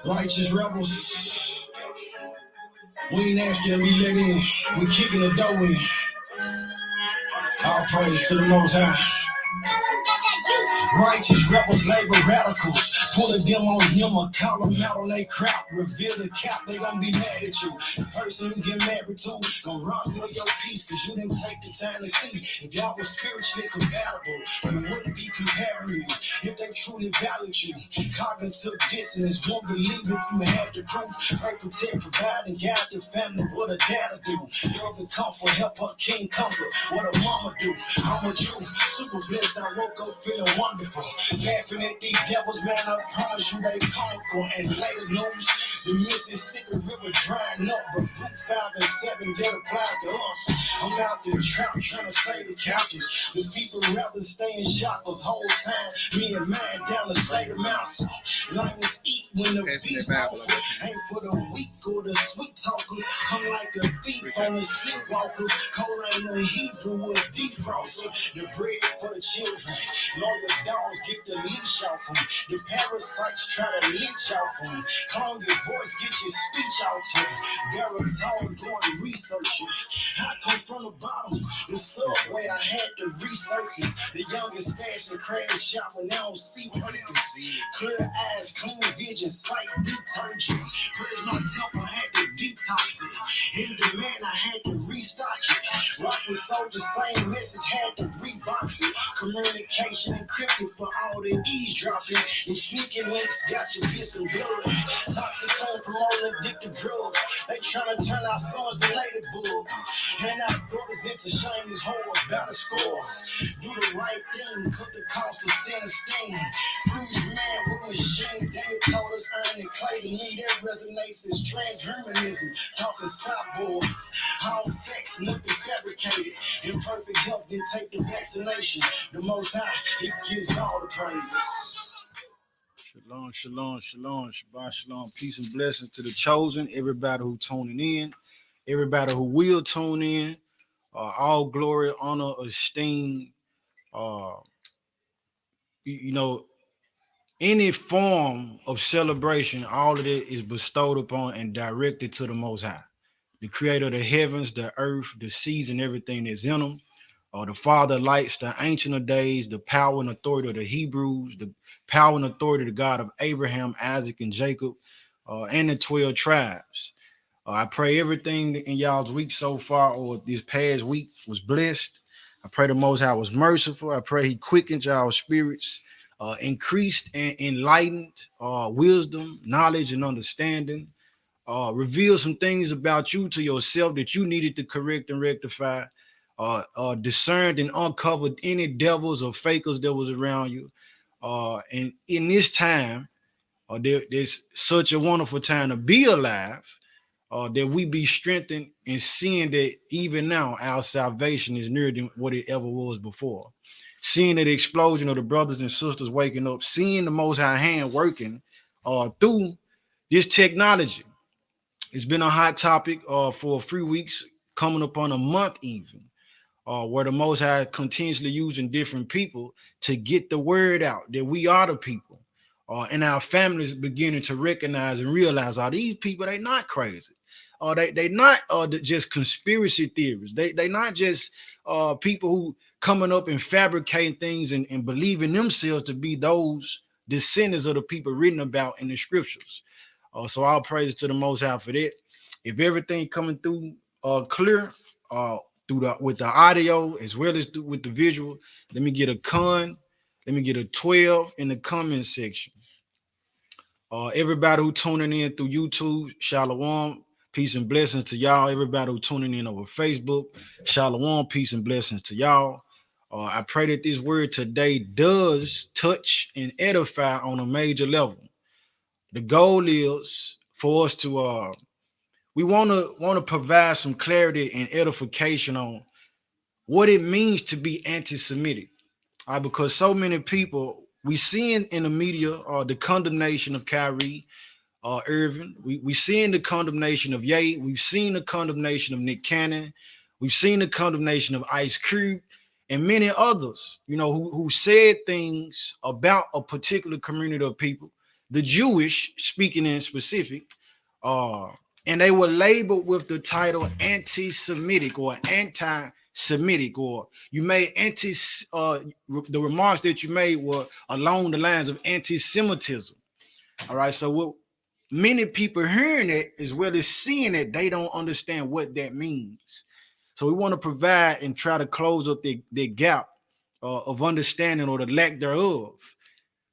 Righteous rebels, we ain't asking to be let in. We kicking the door in. All praise to the Most High. Righteous rebels, labor radicals. Pull a dim on him or call them out on they crap. Reveal the cap, they gon' be mad at you. The person you get married to gon' rob you of your peace, cause you didn't take the time to see. If y'all were spiritually compatible, you wouldn't be comparing you. If they truly valued you, cognitive dissonance, won't believe if you had the proof. Pray, protect, provide, and guide the family. What a dad do. Love and comfort, help her king comfort. What a mama do. I'm a Jew, super blessed. I woke up feeling wonderful. Laughing at these devils, man, I promise you they conquer. And later news, the Mississippi River drying up, but fruit 5 and 7 that apply to us. I'm out there trap trying to save the couches. The people rather stay in shackles whole time. Me and mine down the state of mouse. Lions eat when the beast offer. Ain't for the weak or the sweet talkers. Come like a thief on the sleepwalkers. Koran the Hebrew with a defroster. The bread for the children. Lawyer dogs get the leash off them. The parasites try to leech off them. Calm your voice, get your speech out to them. Veritone going research it. I come from the bottom. The subway I had to resurface. The youngest fashion crash shop when I don't see purpose. Clear eyes, clean vision, sight detergent. Purge my temple, had to detox it. In demand, I had to restock it. Rock with soldiers, same message, had to rebox it. Communication encrypted for all the eavesdropping. And sneaking links got your piss and blood. Toxic on promoting addictive drugs. They tryna turn our sons to lady bugs. And our daughters into shameless whores, battle scores. Do the right thing, cut the cost of sin and stain. Bruised man with machine, David told us earning clay to me. That resonates as transhumanism. Talking cyborgs, all facts, nothing fabricated. Imperfect health, then take the vaccination. The Most High, He gives all the praises. Shalom, shalom, shalom, Shabbat shalom. Peace and blessings to the chosen, everybody who tuning in, everybody who will tune in. All glory, honor, esteem, you know, any form of celebration, all of it is bestowed upon and directed to the Most High, the creator of the heavens, the earth, the seas, and everything that's in them. The Father lights, the Ancient of Days, the power and authority of the Hebrews, the power and authority of the God of Abraham, Isaac, and Jacob, and the 12 tribes. I pray everything in y'all's week so far, or this past week, was blessed. I pray the Most High was merciful. I pray He quickened y'all's spirits, increased and enlightened wisdom, knowledge, and understanding. Reveal some things about you to yourself that you needed to correct and rectify. Discerned and uncovered any devils or fakers that was around you. And in this time, there's such a wonderful time to be alive, that we be strengthened and seeing that even now our salvation is nearer than what it ever was before. Seeing the explosion of the brothers and sisters waking up, seeing the Most High hand working through this technology. It's been a hot topic for a few weeks, coming up on a month even. Where the Most High continuously using different people to get the word out that we are the people. And our families beginning to recognize and realize, these people, they not crazy. They not just conspiracy theorists. They not just people who coming up and fabricating things and believing themselves to be those descendants of the people written about in the scriptures. So all praise to the Most High for that. If everything coming through clear, with the audio as well as with the visual, let me get a 12 in the comment section. Everybody who tuning in through YouTube, shalom, peace and blessings to y'all. Everybody who tuning in over Facebook, shalom, peace and blessings to y'all. I pray that this word today does touch and edify on a major level. The goal is for us to we want to provide some clarity and edification on what it means to be anti-Semitic, because so many people, we seeing in the media the condemnation of Kyrie Irving, we seeing the condemnation of Ye, we've seen the condemnation of Nick Cannon, we've seen the condemnation of Ice Cube, and many others, who said things about a particular community of people the Jewish, speaking in specific, and they were labeled with the title anti-Semitic or anti-Semitic, or you made the remarks that you made were along the lines of anti-Semitism. All right, so what many people hearing it as well as seeing it, they don't understand what that means. So we want to provide and try to close up the gap of understanding or the lack thereof,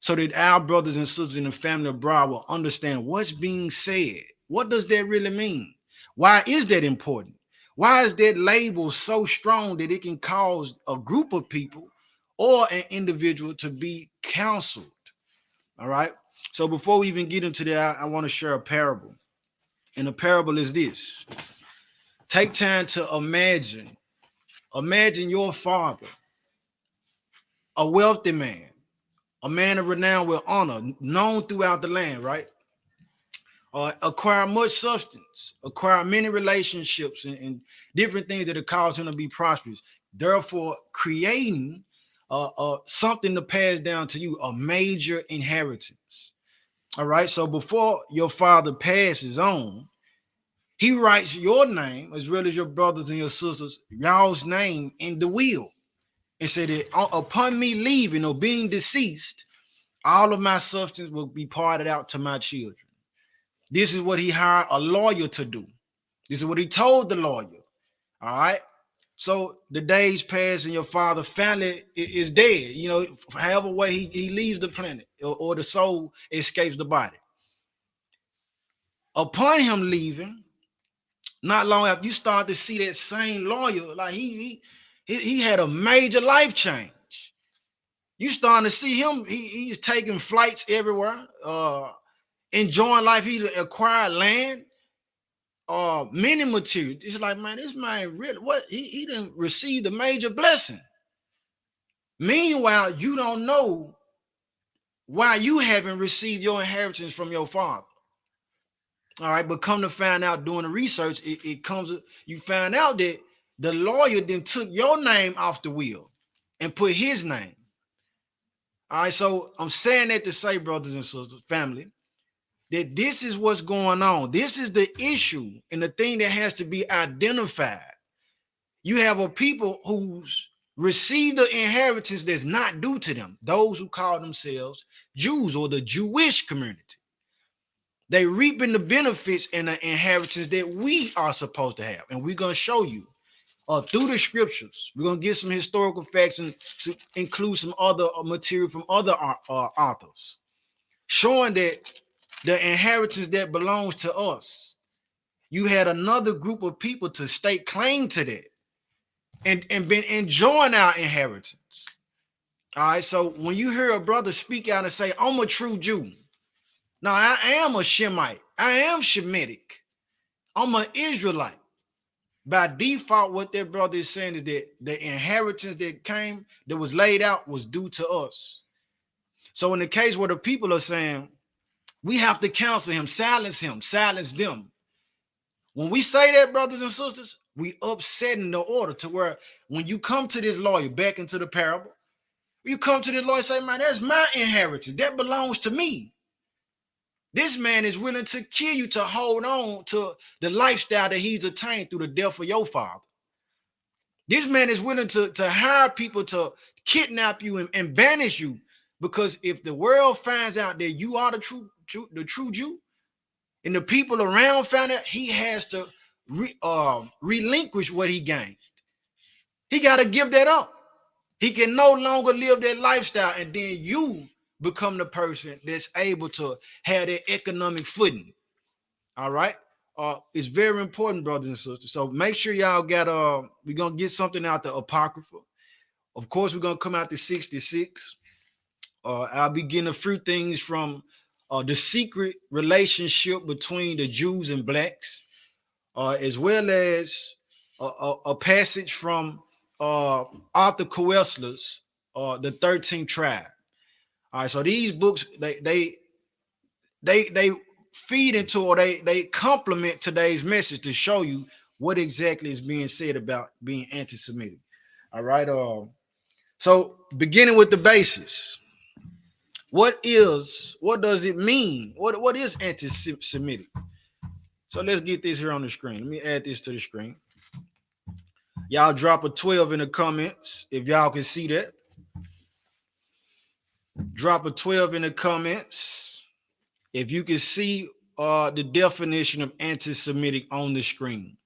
so that our brothers and sisters in the family abroad will understand what's being said. What does that really mean? Why is that important? Why is that label so strong that it can cause a group of people or an individual to be counseled? All right. So before we even get into that, I want to share a parable. And the parable is this. Take time to imagine your father, a wealthy man, a man of renown with honor, known throughout the land, right? Acquire much substance, acquire many relationships and different things that have caused him to be prosperous. Therefore, creating something to pass down to you, a major inheritance. All right. So before your father passes on, he writes your name as well as your brothers and your sisters, y'all's name in the will, and said that upon me leaving or being deceased, all of my substance will be parted out to my children. This is what he hired a lawyer to do. This is what he told the lawyer. All right. So the days pass and your father family is dead. You know, however way he leaves the planet or the soul escapes the body. Upon him leaving, not long after, you start to see that same lawyer, like he had a major life change. You starting to see him, he's taking flights everywhere, enjoying life. He acquired land, many material. It's like, man, this man really, what he didn't receive the major blessing. Meanwhile, you don't know why you haven't received your inheritance from your father. All right, but come to find out doing the research, it comes, you find out that the lawyer then took your name off the will and put his name. All right, so I'm saying that to say, brothers and sisters, family, that this is what's going on. This is the issue and the thing that has to be identified. You have a people who's received the inheritance that's not due to them, those who call themselves Jews or the Jewish community. They reaping the benefits and the inheritance that we are supposed to have. And we're going to show you through the scriptures. We're going to get some historical facts and include some other material from other authors, showing that the inheritance that belongs to us, you had another group of people to stake claim to that and been enjoying our inheritance. All right, so when you hear a brother speak out and say, I'm a true Jew. Now, I am a Shemite. I am Semitic. I'm an Israelite. By default, what that brother is saying is that the inheritance that was laid out was due to us. So in the case where the people are saying, we have to counsel him, silence them. When we say that, brothers and sisters, we upsetting the order to where when you come to this lawyer, back into the parable, you come to this lawyer and say, man, that's my inheritance. That belongs to me. This man is willing to kill you to hold on to the lifestyle that he's attained through the death of your father. This man is willing to hire people to kidnap you and banish you, because if the world finds out that you are the true Jew, and the people around found out, he has to relinquish what he gained. He got to give that up. He can no longer live that lifestyle, and then you become the person that's able to have that economic footing. All right. It's very important, brothers and sisters. So make sure y'all got we're gonna get something out the Apocrypha. Of course, we're gonna come out to 66. I'll be getting a few things from the secret relationship between the Jews and blacks, as well as a passage from Arthur Koestler's The 13th Tribe. All right, so these books they feed into, or they complement today's message to show you what exactly is being said about being anti-Semitic. All right. So beginning with the basis, what does it mean? What is anti-Semitic? So let's get this here on the screen. Let me add this to the screen. Y'all drop a 12 in the comments if y'all can see that. Drop a 12 in the comments if you can see the definition of anti-Semitic on the screen.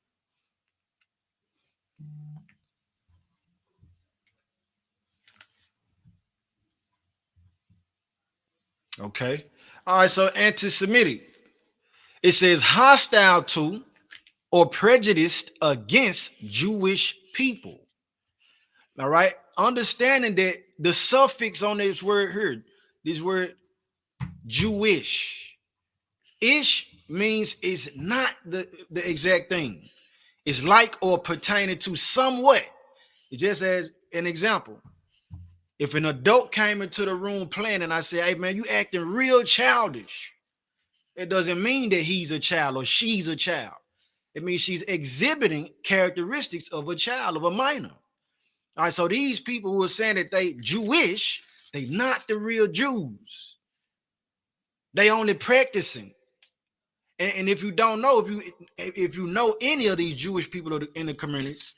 Okay. All right, so anti-Semitic. It says hostile to or prejudiced against Jewish people. All right. Understanding that the suffix on this word here, this word Jewish, ish means it's not the exact thing. It's like or pertaining to somewhat. It just as an example. If an adult came into the room playing and I said, hey man, you acting real childish. It doesn't mean that he's a child or she's a child. It means she's exhibiting characteristics of a child, of a minor. All right, so these people who are saying that they Jewish, they not the real Jews. They only practicing. And if you don't know, if you know any of these Jewish people in the communities,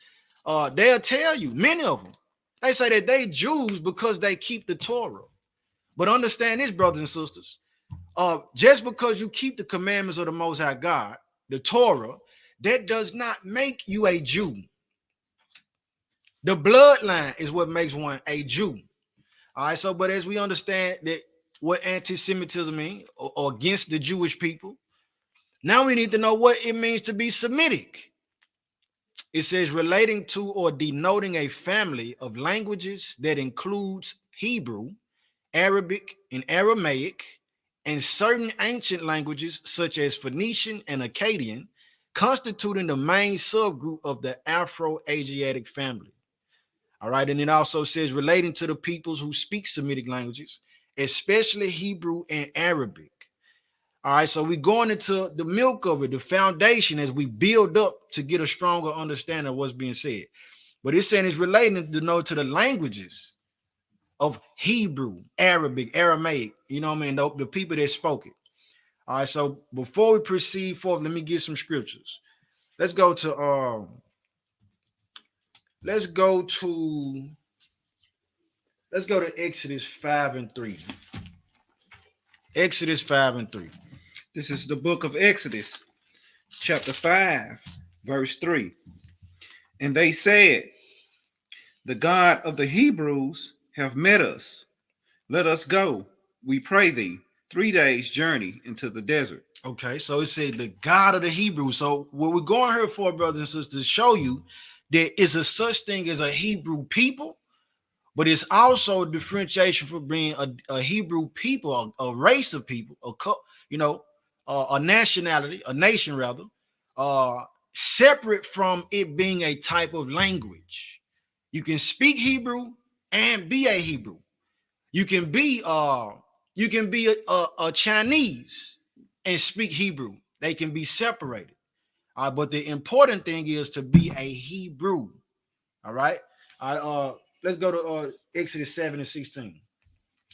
they'll tell you, many of them, they say that they Jews because they keep the Torah. But understand this, brothers and sisters, just because you keep the commandments of the Most High God, the Torah, that does not make you a Jew. The bloodline is what makes one a Jew. All right, so but as we understand that what anti-Semitism means or against the Jewish people, now we need to know what it means to be Semitic. It says relating to or denoting a family of languages that includes Hebrew, Arabic, and Aramaic, and certain ancient languages such as Phoenician and Akkadian, constituting the main subgroup of the Afro-Asiatic family. All right, and it also says relating to the peoples who speak Semitic languages, especially Hebrew and Arabic. All right, so we're going into the milk of it, the foundation as we build up to get a stronger understanding of what's being said. But it's saying it's relating to the languages of Hebrew, Arabic, Aramaic, you know what I mean, the people that spoke it. All right, so before we proceed forward, let me get some scriptures. Let's go to Exodus 5 and 3. Exodus 5 and 3. This is the book of Exodus, chapter 5, verse 3. And they said, the God of the Hebrews have met us. Let us go, we pray thee, 3 days' journey into the desert. Okay, so it said the God of the Hebrews. So what we're going here for, brothers and sisters, to show you there is a such thing as a Hebrew people, but it's also a differentiation for being a Hebrew people, a race of people, a nationality, a nation rather, separate from it being a type of language. You can speak Hebrew and be a Hebrew. You can be a Chinese and speak Hebrew. They can be separated. But the important thing is to be a Hebrew. All right. Let's go to Exodus 7 and 16.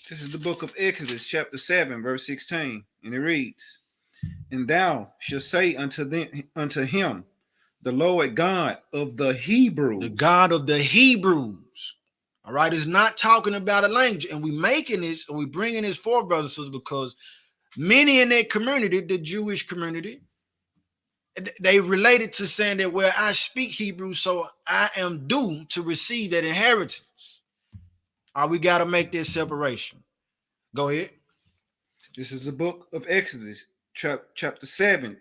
This is the book of Exodus, chapter 7, verse 16, and it reads, and thou shalt say unto him, the Lord God of the Hebrews. The God of the Hebrews. All right, it's not talking about a language, and we making this, and we bringing this forward, brothers and sisters, because many in that community, the Jewish community, they related to saying that, well, I speak Hebrew, so I am due to receive that inheritance. We got to make this separation. Go ahead. This is the book of Exodus, chapter 7,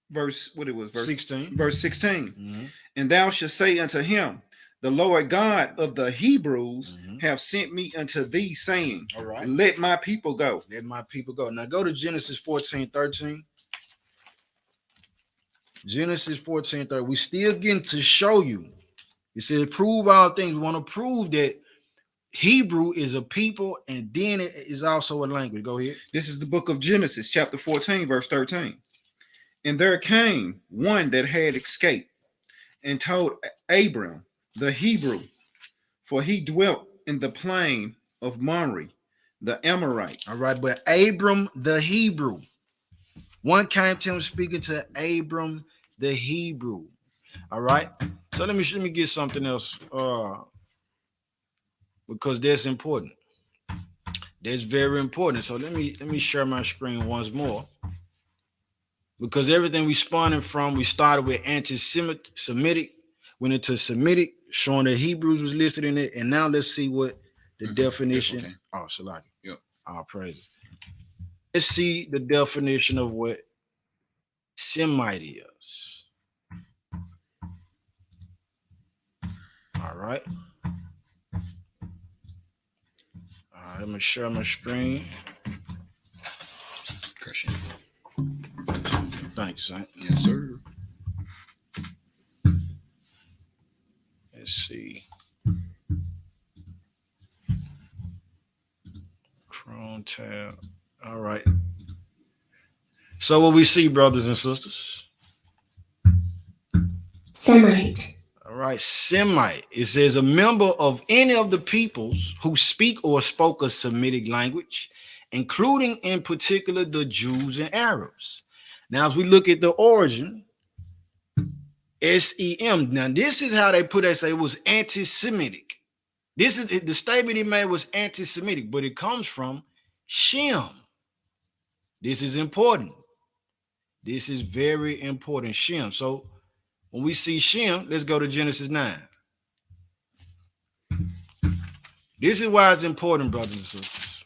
verse 16. Verse 16. Mm-hmm. And thou shalt say unto him, the Lord God of the Hebrews have sent me unto thee, saying, all right, let my people go. Let my people go. Now go to Genesis 14:13. Genesis 14:13. We still getting to show you. It says, prove all things. We want to prove that Hebrew is a people, and then it is also a language. Go ahead. This is the book of Genesis, chapter 14, verse 13. And there came one that had escaped and told Abram the Hebrew, for he dwelt in the plain of Mamre, the Amorite. All right, but Abram the Hebrew. One came to him speaking to Abram the Hebrew. All right. So let me get something else. Because that's important. That's very important. So let me share my screen once more. Because everything we spun from, we started with Semitic, went into Semitic, showing that Hebrews was listed in it, and now let's see what the definition. Oh, Salaki. Yep. All praises. Let's see the definition of what Semite is. All right. I'm gonna share my screen. Christian. Thanks, Saint. Yes, sir. Let's see. Chrome tab. All right. So what we see, brothers and sisters. Semite. All right, Semite. It says a member of any of the peoples who speak or spoke a Semitic language, including in particular the Jews and Arabs. Now, as we look at the origin, SEM. Now, this is how they put it. Say it was anti-Semitic. This is the statement he made was anti-Semitic, but it comes from Shem. This is important. This is very important. Shem. So when we see Shem, let's go to Genesis 9. This is why it's important, brothers and sisters.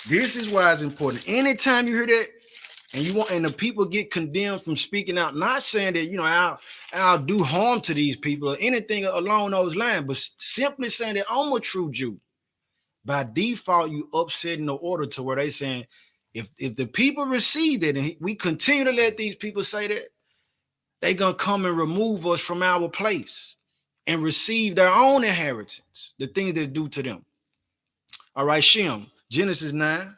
This is why it's important. Anytime you hear that, and the people get condemned from speaking out, not saying that I'll do harm to these people or anything along those lines, but simply saying that I'm a true Jew. By default, you upsetting the order to where they saying if the people receive it and we continue to let these people say that, they're gonna come and remove us from our place and receive their own inheritance, the things that's due to them. All right, Shem, Genesis 9.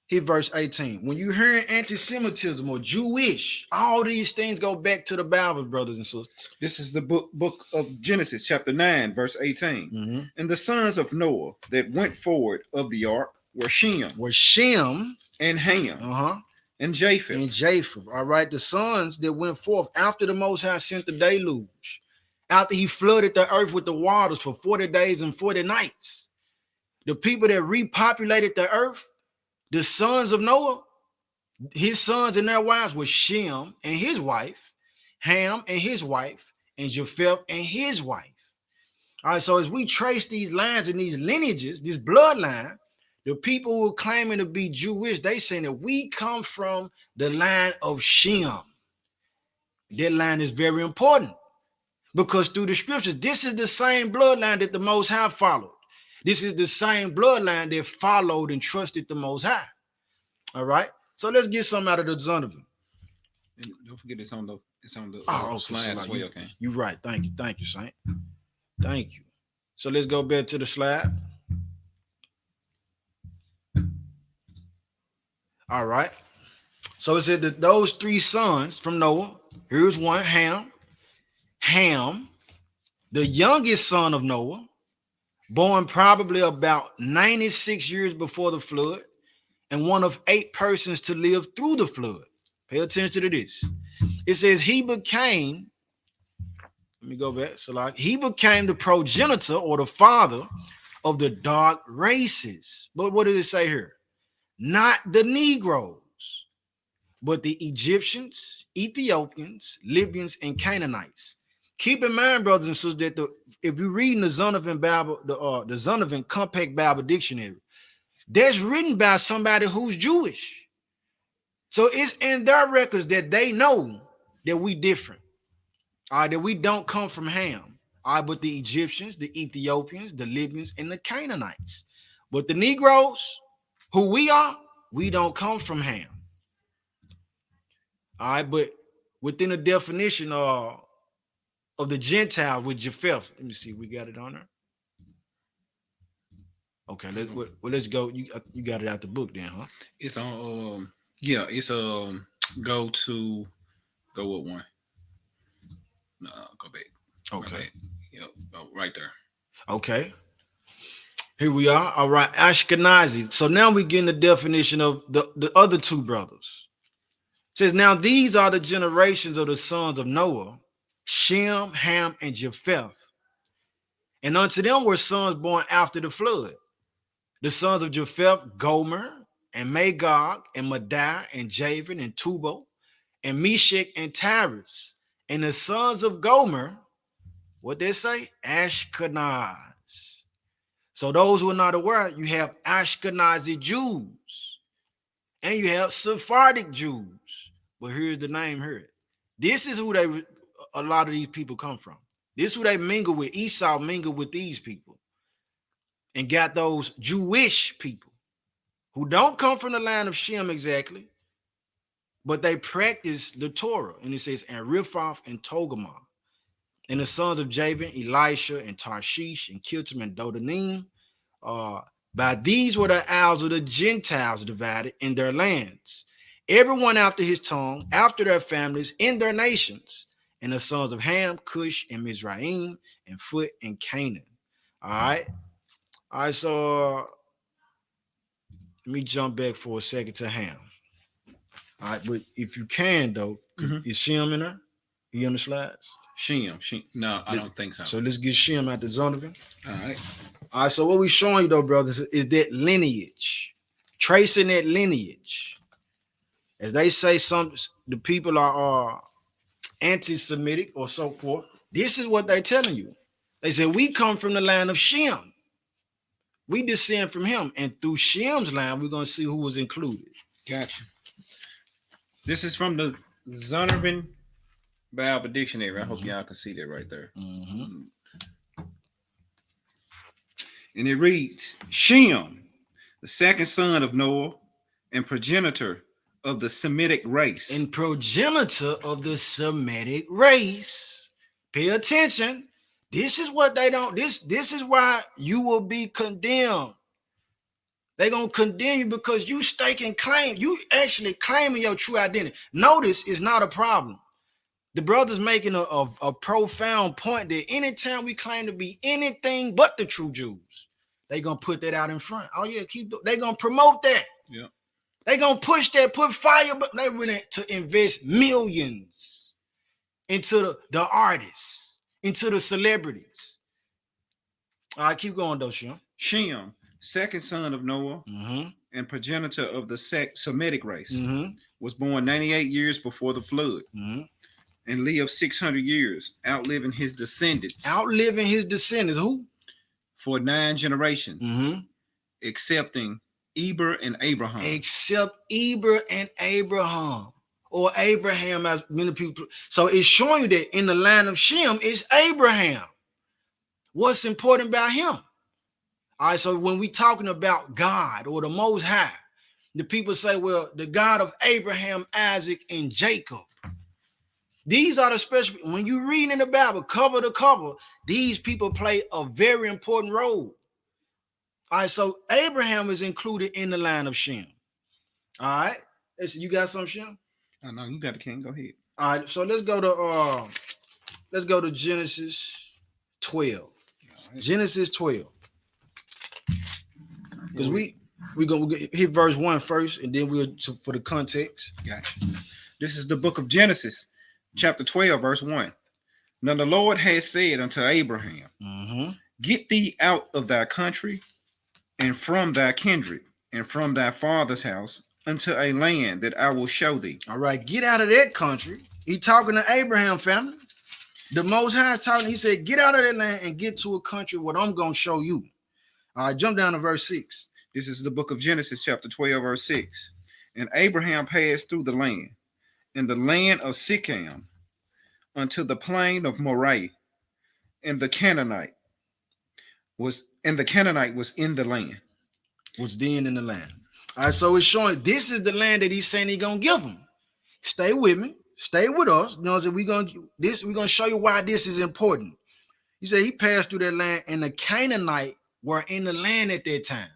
Here, verse 18. When you hear anti-Semitism or Jewish, all these things go back to the Bible, brothers and sisters. This is the book of Genesis, chapter 9, verse 18. Mm-hmm. And the sons of Noah that went forward of the ark were Shem and Ham and Japheth. All right, the sons that went forth after the Most High sent the deluge, after he flooded the earth with the waters for 40 days and 40 nights. The people that repopulated the earth, the sons of Noah, his sons and their wives were Shem and his wife, Ham and his wife, and Japheth and his wife. All right, so as we trace these lines and these lineages, this bloodline, the people who are claiming to be Jewish, they saying that we come from the line of Shem. That line is very important because through the scriptures, this is the same bloodline that the Most High followed. This is the same bloodline that followed and trusted the Most High. All right. So let's get some out of the Zonovan. And don't forget it's on the slide as well. Okay. You're right. Thank you, Saint. Thank you. So let's go back to the slide. All right. So it said that those three sons from Noah. Here's one, Ham, the youngest son of Noah, born probably about 96 years before the flood, and one of 8 persons to live through the flood. Pay attention to this. It says he became, let me go back. So like he became the progenitor or the father of the dark races. But what does it say here? Not the Negroes, but the Egyptians, Ethiopians, Libyans, and Canaanites. Keep in mind, brothers and sisters, that if you're reading the Zonovan Bible, the Zonovan Compact Bible Dictionary, that's written by somebody who's Jewish. So it's in their records that they know that we different. All right, that we don't come from Ham. All right, but the Egyptians, the Ethiopians, the Libyans, and the Canaanites. But the Negroes, who we are, we don't come from Ham. All right, but within the definition of the Gentile with Japheth. Let me see. We got it on there. Okay, let's go. You got it out the book then, huh? It's on. It's go with one. No, go back. Okay. Yep. Oh, right there. Okay. Here we are. All right, Ashkenazi. So now we get the definition of the other two brothers. It says, now these are the generations of the sons of Noah, Shem, Ham, and Japheth. And unto them were sons born after the flood. The sons of Japheth, Gomer, and Magog, and Madai, and Javan, and Tubal, and Meshach, and Tyrus. And the sons of Gomer, what they say? Ashkenaz. So those who are not aware, you have Ashkenazi Jews, and you have Sephardic Jews. But here's the name here. This is who a lot of these people come from. This is who they mingle with. Esau mingled with these people and got those Jewish people who don't come from the land of Shem exactly, but they practice the Torah. And it says, and Riphath and Togarmah. And the sons of Javan, Elisha, and Tarshish, and Kiltim, and Dodanim. By these were the isles of the Gentiles divided in their lands, everyone after his tongue, after their families, in their nations. And the sons of Ham, Cush, and Mizraim, and Phut, and Canaan. All right, so let me jump back for a second to Ham. All right, but if you can, though, is Shem in there? You on the slides? Shem. No, I don't think so. So let's get Shem out the Zonovan. All right. All right, so what we're showing you, though, brothers, is that lineage, tracing that lineage. As they say, the people are anti-Semitic or so forth. This is what they're telling you. They say, we come from the land of Shem. We descend from him. And through Shem's line, we're going to see who was included. Gotcha. This is from the Zonovan Bible Dictionary. I hope y'all can see that right there. Mm-hmm. And it reads, Shem, the second son of Noah and progenitor of the Semitic race. And progenitor of the Semitic race. Pay attention. This is what they don't, this is why you will be condemned. They're going to condemn you because you staking claim. You actually claiming your true identity. Notice it's not a problem. The brother's making a profound point that anytime we claim to be anything but the true Jews, they're going to put that out in front. Oh, yeah, they're going to promote that. Yeah. They're going to push that, put fire, but they're willing to invest millions into the artists, into the celebrities. All right, keep going, though, Shem. Shem, second son of Noah and progenitor of the Semitic race, was born 98 years before the flood and lived 600 years, outliving his descendants. Outliving his descendants. Who? For 9 generations, excepting Eber and Abraham. Except Eber and Abraham. Or Abraham, as many people. So it's showing you that in the line of Shem is Abraham. What's important about him? All right, so when we talking about God or the Most High, the people say, well, the God of Abraham, Isaac, and Jacob. These are the special, when you read in the Bible, cover to cover, these people play a very important role. All right, so Abraham is included in the line of Shem. All right, you got some, Shem? I know you got the king. Go ahead. All right, so let's go to Genesis 12. Right. Genesis 12. Because we're gonna hit verse 1 first, and then for the context. Gotcha. This is the book of Genesis, chapter 12, verse 1. Now the Lord has said unto Abraham, get thee out of thy country and from thy kindred and from thy father's house unto a land that I will show thee. All right, get out of that country. He talking to Abraham family. The Most High talking, he said, get out of that land and get to a country what I'm going to show you. All right, jump down to verse 6. This is the book of Genesis, chapter 12, verse 6. And Abraham passed through the land, in the land of Sichem, unto the plain of Moreh, and the Canaanite was in the land. Was then in the land. All right, so it's showing this is the land that he's saying he's gonna give them. Stay with me, stay with us. You know, so we're gonna show you why this is important. He said he passed through that land, and the Canaanite were in the land at that time.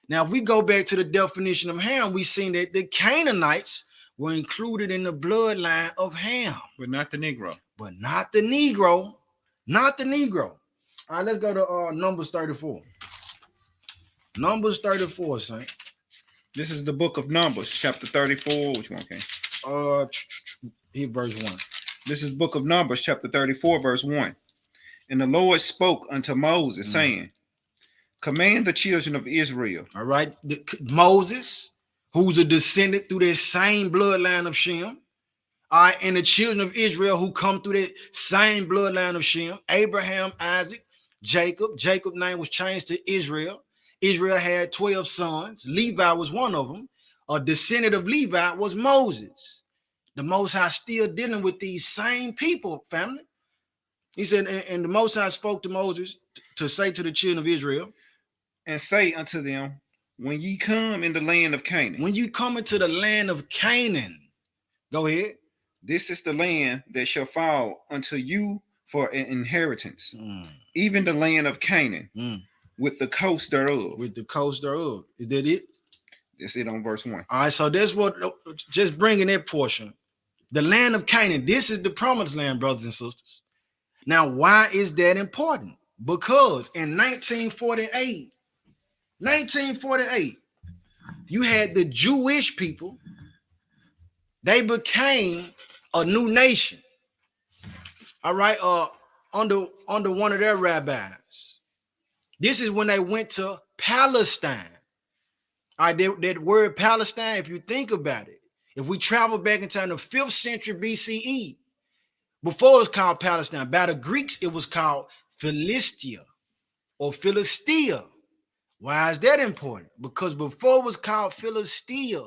Now, if we go back to the definition of Ham, we've seen that the Canaanites were included in the bloodline of Ham. But not the Negro. But not the Negro. Not the Negro. All right, let's go to Numbers 34. Numbers 34, Saint. This is the book of Numbers, chapter 34. Which one, okay? Here, verse 1. This is book of Numbers, chapter 34, verse 1. And the Lord spoke unto Moses, saying, command the children of Israel. All right. Moses, who's a descendant through that same bloodline of Shem. All right. And the children of Israel who come through that same bloodline of Shem. Abraham, Isaac, Jacob. Jacob's name was changed to Israel. Israel had 12 sons. Levi was one of them. A descendant of Levi was Moses. The Most High still dealing with these same people, family. He said, and the Most High spoke to Moses to say to the children of Israel, and say unto them, when ye come in the land of Canaan. When you come into the land of Canaan, go ahead. This is the land that shall fall unto you for an inheritance, even the land of Canaan, with the coast thereof. With the coast thereof. Is that it? That's it on verse 1. All right, so that's what, just bringing that portion. The land of Canaan, this is the promised land, brothers and sisters. Now, why is that important? Because in 1948, you had the Jewish people. They became a new nation. All right, under one of their rabbis. This is when they went to Palestine. All right, that word Palestine, if you think about it, if we travel back in time, the 5th century BCE, before it was called Palestine, by the Greeks, it was called Philistia or Philistia. Why is that important? Because before it was called Philistia,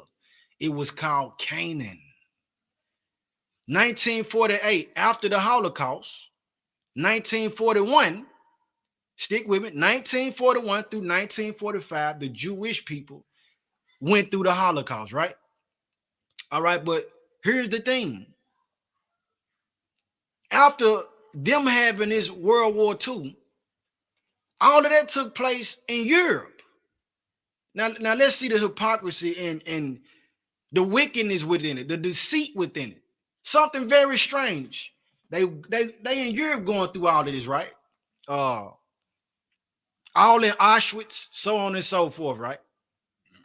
it was called Canaan. 1948, after the Holocaust, 1941, stick with me, 1941 through 1945, the Jewish people went through the Holocaust, right? All right, but here's the thing. After them having this World War II, all of that took place in Europe. Now let's see the hypocrisy and the wickedness within it, the deceit within it. Something very strange. They in Europe going through all of this, right? All in Auschwitz, so on and so forth, right?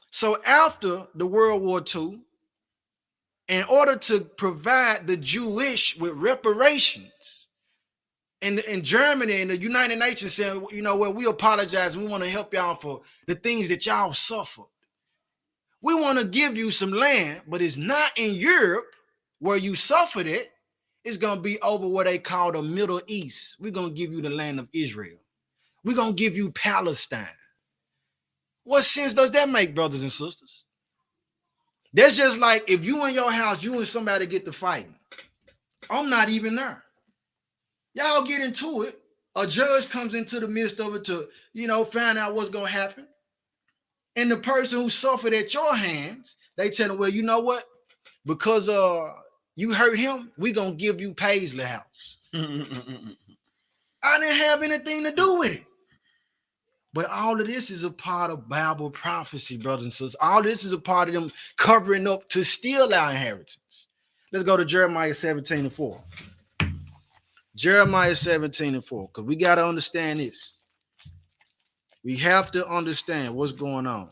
So after the World War II, in order to provide the Jewish with reparations, and Germany and the United Nations said, you know what, we apologize and we want to help y'all for the things that y'all suffered. We want to give you some land, but it's not in Europe where you suffered it. It's going to be over what they call the Middle East. We're going to give you the land of Israel. We're going to give you Palestine. What sense does that make, brothers and sisters? That's just like if you in your house, you and somebody get to fighting. I'm not even there. Y'all get into it. A judge comes into the midst of it to, find out what's going to happen. And the person who suffered at your hands, they tell them, well, you know what? Because you hurt him, we're going to give you Paisley House. I didn't have anything to do with it. But all of this is a part of Bible prophecy, brothers and sisters. All this is a part of them covering up to steal our inheritance. Let's go to Jeremiah 17:4. Jeremiah 17:4, because we got to understand this. We have to understand what's going on.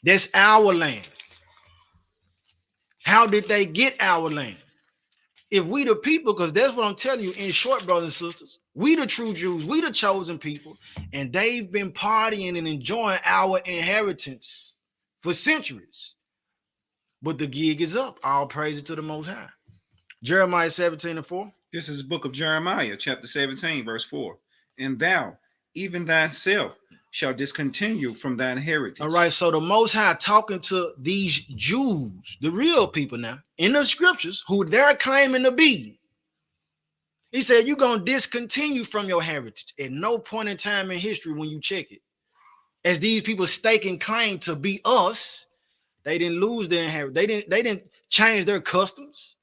That's our land. How did they get our land? If we the people, because that's what I'm telling you in short, brothers and sisters, we the true Jews, we the chosen people, and they've been partying and enjoying our inheritance for centuries. But the gig is up. All praise to the Most High. Jeremiah 17:4. This is the book of Jeremiah, chapter 17, verse 4. And thou, even thyself, shall discontinue from thine heritage. All right, so the Most High talking to these Jews, the real people now, in the scriptures, who they're claiming to be. He said, you're going to discontinue from your heritage. At no point in time in history when you check it, as these people staking claim to be us, they didn't lose their inheritance. They didn't change their customs.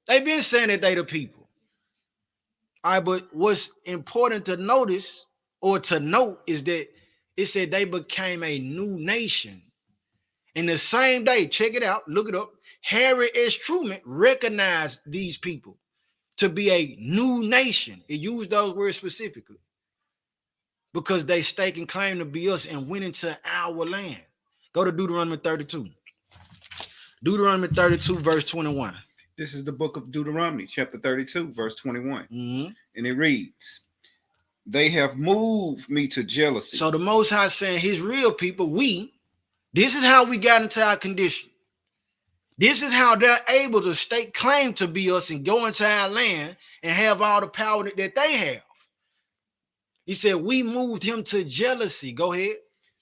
They've been saying that they the people. All right, but what's important to notice or to note is that it said they became a new nation. In the same day, check it out, look it up, Harry S. Truman recognized these people to be a new nation. It used those words specifically. because they stake and claim to be us and went into our land. Go to Deuteronomy 32. Deuteronomy 32, verse 21. This is the book of Deuteronomy, chapter 32, verse 21. Mm-hmm. And it reads, they have moved me to jealousy. So the Most High saying his real people, this is how we got into our condition. This is how they're able to stake claim to be us and go into our land and have all the power that they have. He said, we moved him to jealousy. Go ahead.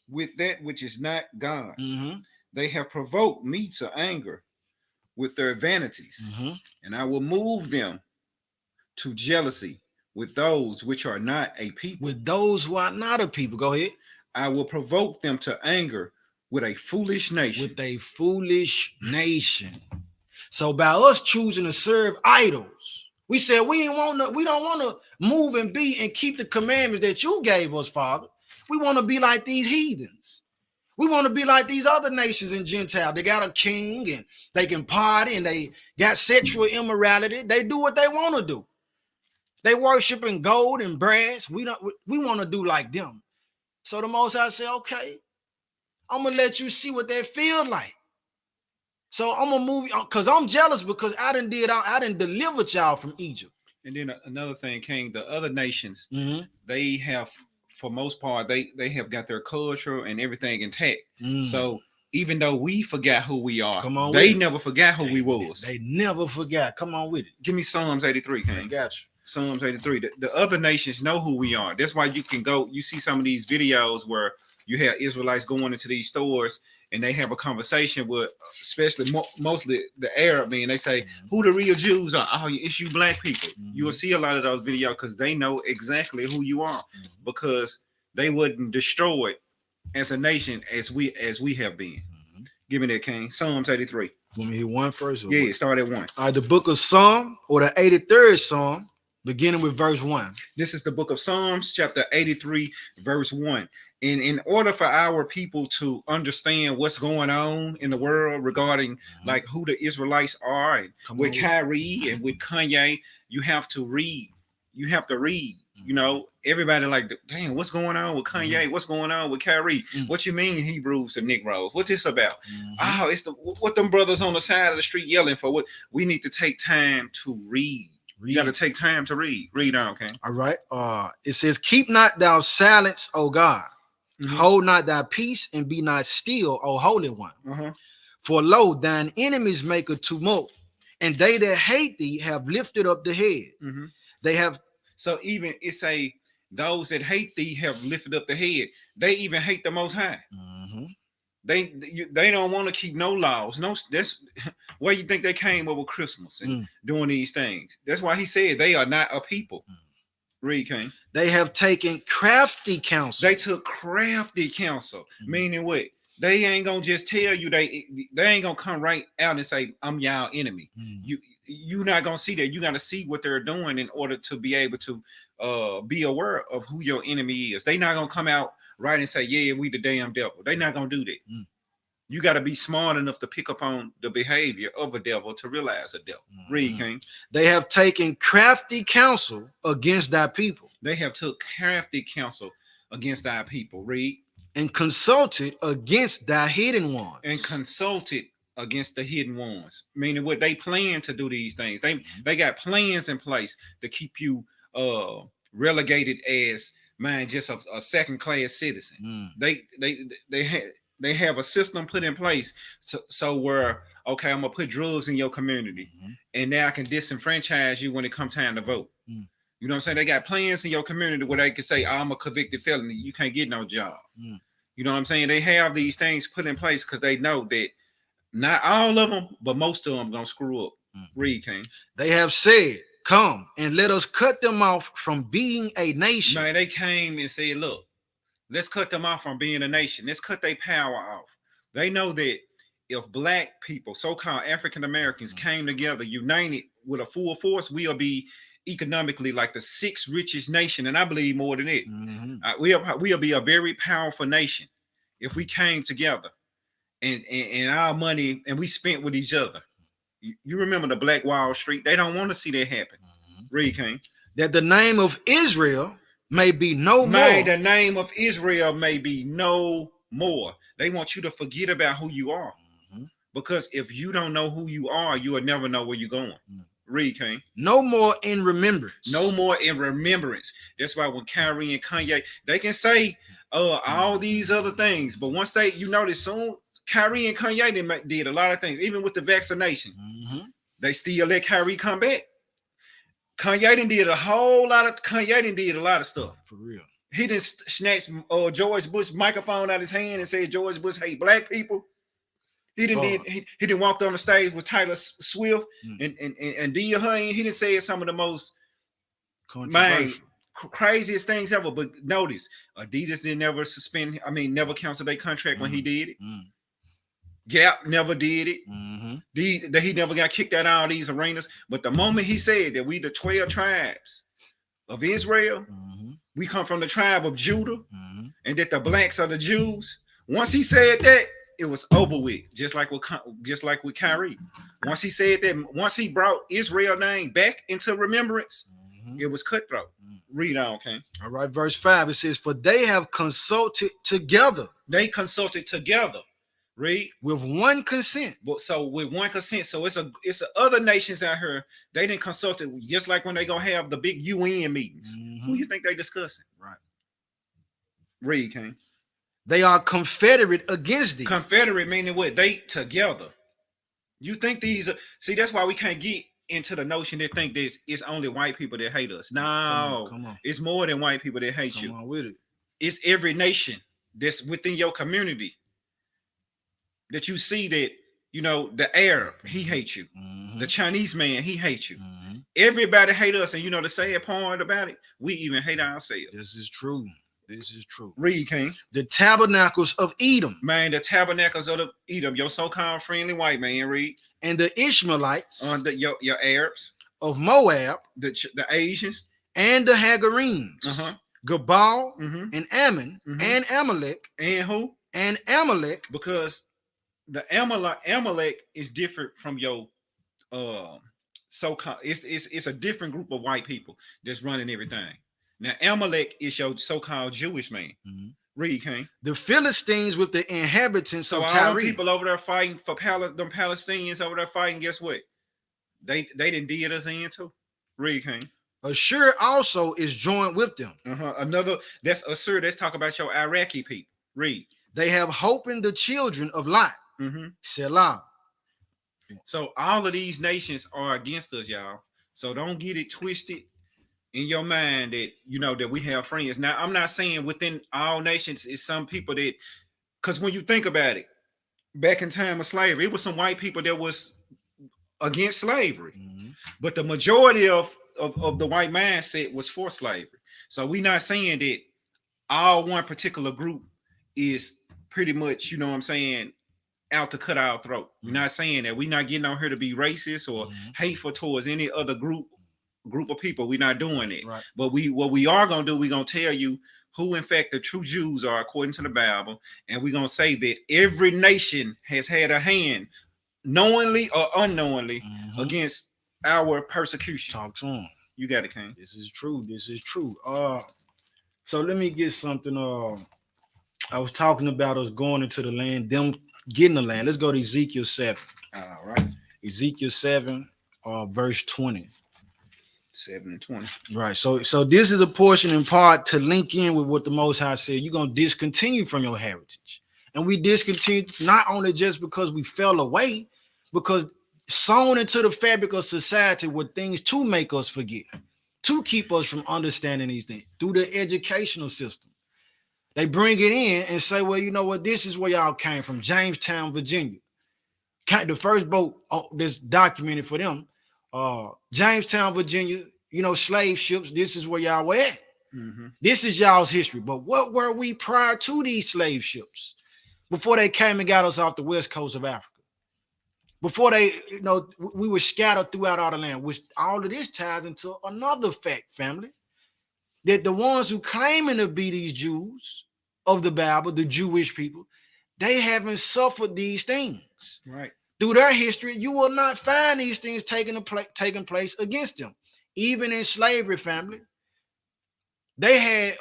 With that which is not God. Mm-hmm. They have provoked me to anger with their vanities. Mm-hmm. And I will move them to jealousy with those which are not a people. With those who are not a people. Go ahead. I will provoke them to anger with a foolish nation. With a foolish nation. So by us choosing to serve idols, we said we don't want to move and be and keep the commandments that you gave us, Father. We want to be like these heathens. We want to be like these other nations and Gentiles. They got a king and they can party and they got sexual immorality. They do what they want to do. They worshiping gold and brass. We want to do like them. So the Most High say, okay, I'm gonna let you see what they feel like. So I'm gonna move because I'm jealous because I done delivered y'all from Egypt. And then another thing, King, the other nations, Mm-hmm. they have, for most part, they have got their culture and everything intact. So even though we forgot who we are, they never forgot who we was. They never forgot. Come on with it. Give me Psalms 83, King. I got you. Psalms 83. The other nations know who we are. That's why you can go, you see some of these videos where you have Israelites going into these stores and they have a conversation with, especially mostly the Arab men. They say, who the real Jews are? Oh, it's you black people. You will see a lot of those videos because they know exactly who you are, because they wouldn't destroy it as a nation as we have been. Give me that, King. Psalms 83. Want me to hear one first? Yeah, start at 1. All right, the book of Psalm, or the 83rd Psalm, beginning with verse 1. This is the book of Psalms, chapter 83, verse 1. And in order for our people to understand what's going on in the world regarding like who the Israelites are, and with Kyrie and with Kanye, you have to read. You have to read. You know, everybody like, damn, what's going on with Kanye? What's going on with Kyrie? What you mean Hebrews to Negroes? What's this about? Oh, it's what them brothers on the side of the street yelling for. What we need to take time to read. You got to take time to read. Read on, okay? All right. It says, keep not thou silence, O God. Hold not thy peace and be not still, O Holy One. For lo, thine enemies make a tumult, and they that hate thee have lifted up the head. They have. So even it say those that hate thee have lifted up the head. They even hate the Most High. They don't want to keep no laws. No, that's where you think they came up with Christmas and doing these things. That's why he said they are not a people. Read, King. They have taken crafty counsel. They took crafty counsel, meaning what? They ain't gonna just tell you they ain't gonna come right out and say, I'm y'all enemy. You're not gonna see that. You gotta see what they're doing in order to be able to be aware of who your enemy is. They not gonna come out right and say, yeah, we the damn devil. They not gonna do that. You got to be smart enough to pick up on the behavior of a devil to realize a devil. Read, King. They have taken crafty counsel against thy people. They have took crafty counsel against thy people. Read. And consulted against thy hidden ones. And consulted against the hidden ones. Meaning what they plan to do these things. They got plans in place to keep you relegated as just a second class citizen. They have a system put in place so where, okay, I'm gonna put drugs in your community, and now I can disenfranchise you when it comes time to vote. You know what I'm saying? They got plans in your community where they can say, I'm a convicted felony, you can't get no job. You know what I'm saying? They have these things put in place because they know that not all of them, but most of them gonna screw up. Read, King. They have said, come and let us cut them off from being a nation. Man, they came and said, look, let's cut them off from being a nation. Let's cut their power off. They know that if black people, so-called African Americans, came together, united with a full force, we'll be economically like the 6th richest nation, and I believe more than it. We'll be a very powerful nation if we came together and our money and we spent with each other. You remember the Black Wall Street? They don't want to see that happen. Read, King. That the name of Israel may be no May more. the name of Israel may be no more. They want you to forget about who you are. Because if you don't know who you are, you will never know where you're going. Read, King. No more in remembrance. No more in remembrance. That's why when Kyrie and Kanye, they can say all these other things, but once they, you notice soon, Kyrie and Kanye did a lot of things, even with the vaccination. They still let Kyrie come back. Kanye did a whole lot of. Kanye did a lot of stuff For real. He didn't snatch George Bush's microphone out of his hand and said George Bush hate black people. He didn't he didn't walk on the stage with Taylor Swift and did her. He didn't say some of the most craziest things ever. But notice, Adidas didn't never suspend. Never canceled their contract when he did it. Gap never did it. He never got kicked out of all these arenas. But the moment he said that we the 12 tribes of Israel, we come from the tribe of Judah, and that the blacks are the Jews. Once he said that, it was over with. Just like with Kyrie. Once he said that, once he brought Israel name back into remembrance, it was cutthroat. Read on, okay? All right, verse 5, it says, for they have consulted together. They consulted together. Read. With one consent. So with one consent. So it's other nations out here. They didn't consult it, just like when they gonna have the big UN meetings. Who you think they discussing? Right. Read, King. They are confederate against thee. Confederate meaning what? They together. You think these are, see, that's why we can't get into the notion that think this it's only white people that hate us. No, come on. It's more than white people that hate you. Come on with it. It's every nation that's within your community that you see that, you know, the Arab, he hates you. The Chinese man, he hates you. Everybody hate us. And you know the sad part about it, we even hate ourselves. This is true. This is true. Read, King. The tabernacles of Edom. Man, the tabernacles of Edom, your so-called friendly white man, read. And the Ishmaelites. Your Arabs. Of Moab. The Asians. And the Hagarenes. Gabal and Ammon and Amalek. And who? And Amalek. Because the Amalek is different from your so-called, it's a different group of white people that's running everything. Now, Amalek is your so-called Jewish man. Read, King. The Philistines with the inhabitants of Tyre. All people over there fighting for them Palestinians over there fighting, guess what? They didn't did us in too. Read, King. Assur also is joined with them. Another, that's Assur. Let's talk about your Iraqi people. Read. They have hope in the children of Lot. Selah. So all of these nations are against us, y'all. So don't get it twisted in your mind that, you know, that we have friends. Now, I'm not saying within all nations is some people that, because when you think about it, back in time of slavery, it was some white people that was against slavery. But the majority of the white mindset was for slavery. So we're not saying that all one particular group is pretty much, you know what I'm saying, out to cut our throat. We're not saying that. We're not getting on here to be racist or hateful towards any other group of people. We're not doing it. Right. But what we are going to do, we're going to tell you who in fact the true Jews are according to the Bible. And we're going to say that every nation has had a hand, knowingly or unknowingly, against our persecution. Talk to him. You got it, King. This is true. This is true. So let me get something. I was talking about us going into the land, them getting the land. Let's go to Ezekiel 7. All right. Ezekiel 7, verse 20. 7 and 20. Right. So this is a portion in part to link in with what the Most High said. You're going to discontinue from your heritage. And we discontinue not only just because we fell away, because sewn into the fabric of society were things to make us forget, to keep us from understanding these things through the educational system. They bring it in and say, well, you know what? This is where y'all came from, Jamestown, Virginia. The first boat that's documented for them, Jamestown, Virginia, you know, slave ships. This is where y'all were at. This is y'all's history. But what were we prior to these slave ships? Before they came and got us off the west coast of Africa. Before they, you know, we were scattered throughout all the land, which all of this ties into another fact, family, that the ones who claiming to be these Jews of the Bible, the Jewish people, they haven't suffered these things. Right. Through their history, you will not find these things taking place against them. Even in slavery, family, They had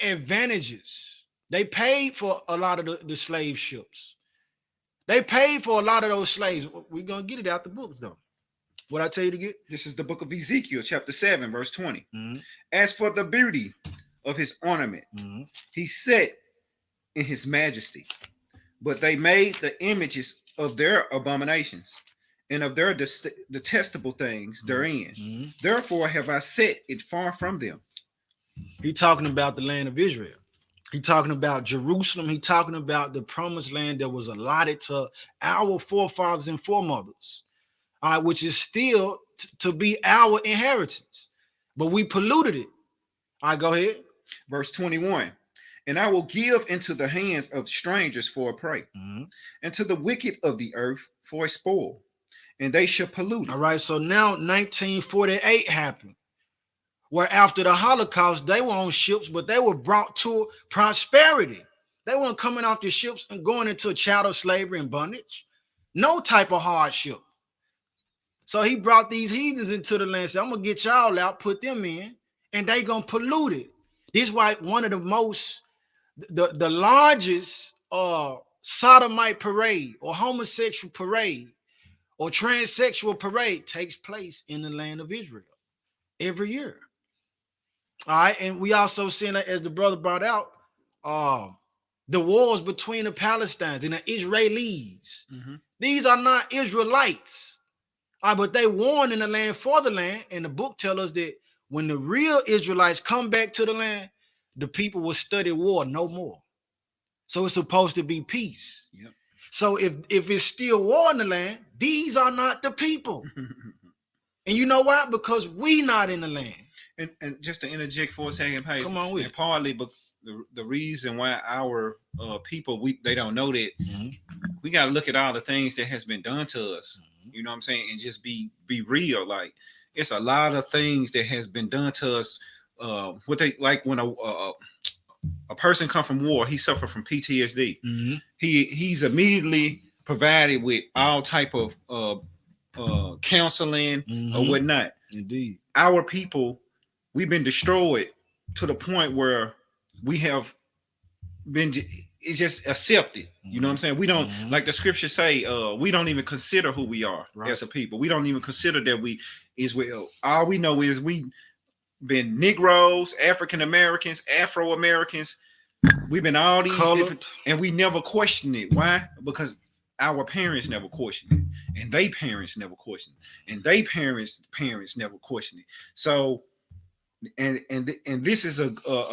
advantages. They paid for a lot of the slave ships. They paid for a lot of those slaves. We're gonna get it out the books though. What I tell you to get? This is the book of Ezekiel, chapter 7, verse 20. Mm-hmm. As for the beauty of his ornament, he sat in his majesty, but they made the images of their abominations and of their detestable things therein. Therefore have I set it far from them. He talking about the land of Israel. He talking about Jerusalem. He talking about the promised land that was allotted to our forefathers and foremothers, which is still to be our inheritance. But we polluted it. All right, go ahead. Verse 21. And I will give into the hands of strangers for a prey, and to the wicked of the earth for a spoil, and they shall pollute it. All right, so now 1948 happened, where after the Holocaust, they were on ships, but they were brought to prosperity. They weren't coming off the ships and going into chattel slavery and bondage. No type of hardship. So he brought these heathens into the land, said, I'm going to get y'all out, put them in, and they going to pollute it. This is why one of the most, the largest sodomite parade or homosexual parade or transsexual parade takes place in the land of Israel every year. All right, and we also seen that, as the brother brought out, the wars between the Palestinians and the Israelis. These are not Israelites, but they warn in the land for the land, and the book tells us that when the real Israelites come back to the land, the people will study war no more. So it's supposed to be peace. Yep. So if it's still war in the land, these are not the people. And you know why? Because we not in the land. And just to interject for a second, Pace, come on with and partly, but the reason why our people they don't know that, we got to look at all the things that has been done to us. You know what I'm saying, and just be real. Like, it's a lot of things that has been done to us. What they like when a person come from war, he suffer from PTSD. He's immediately provided with all type of counseling or whatnot. Indeed, our people, we've been destroyed to the point where we have been, it's just accepted. You know what I'm saying? We don't, like the scriptures say, we don't even consider who we are as a people. We don't even consider that we Israel. All we know is we been Negroes, African Americans, Afro Americans. We've been all these different, and we never questioned it. Why? Because our parents never questioned it, and they parents never questioned it, and they parents never questioned it. So, and this is a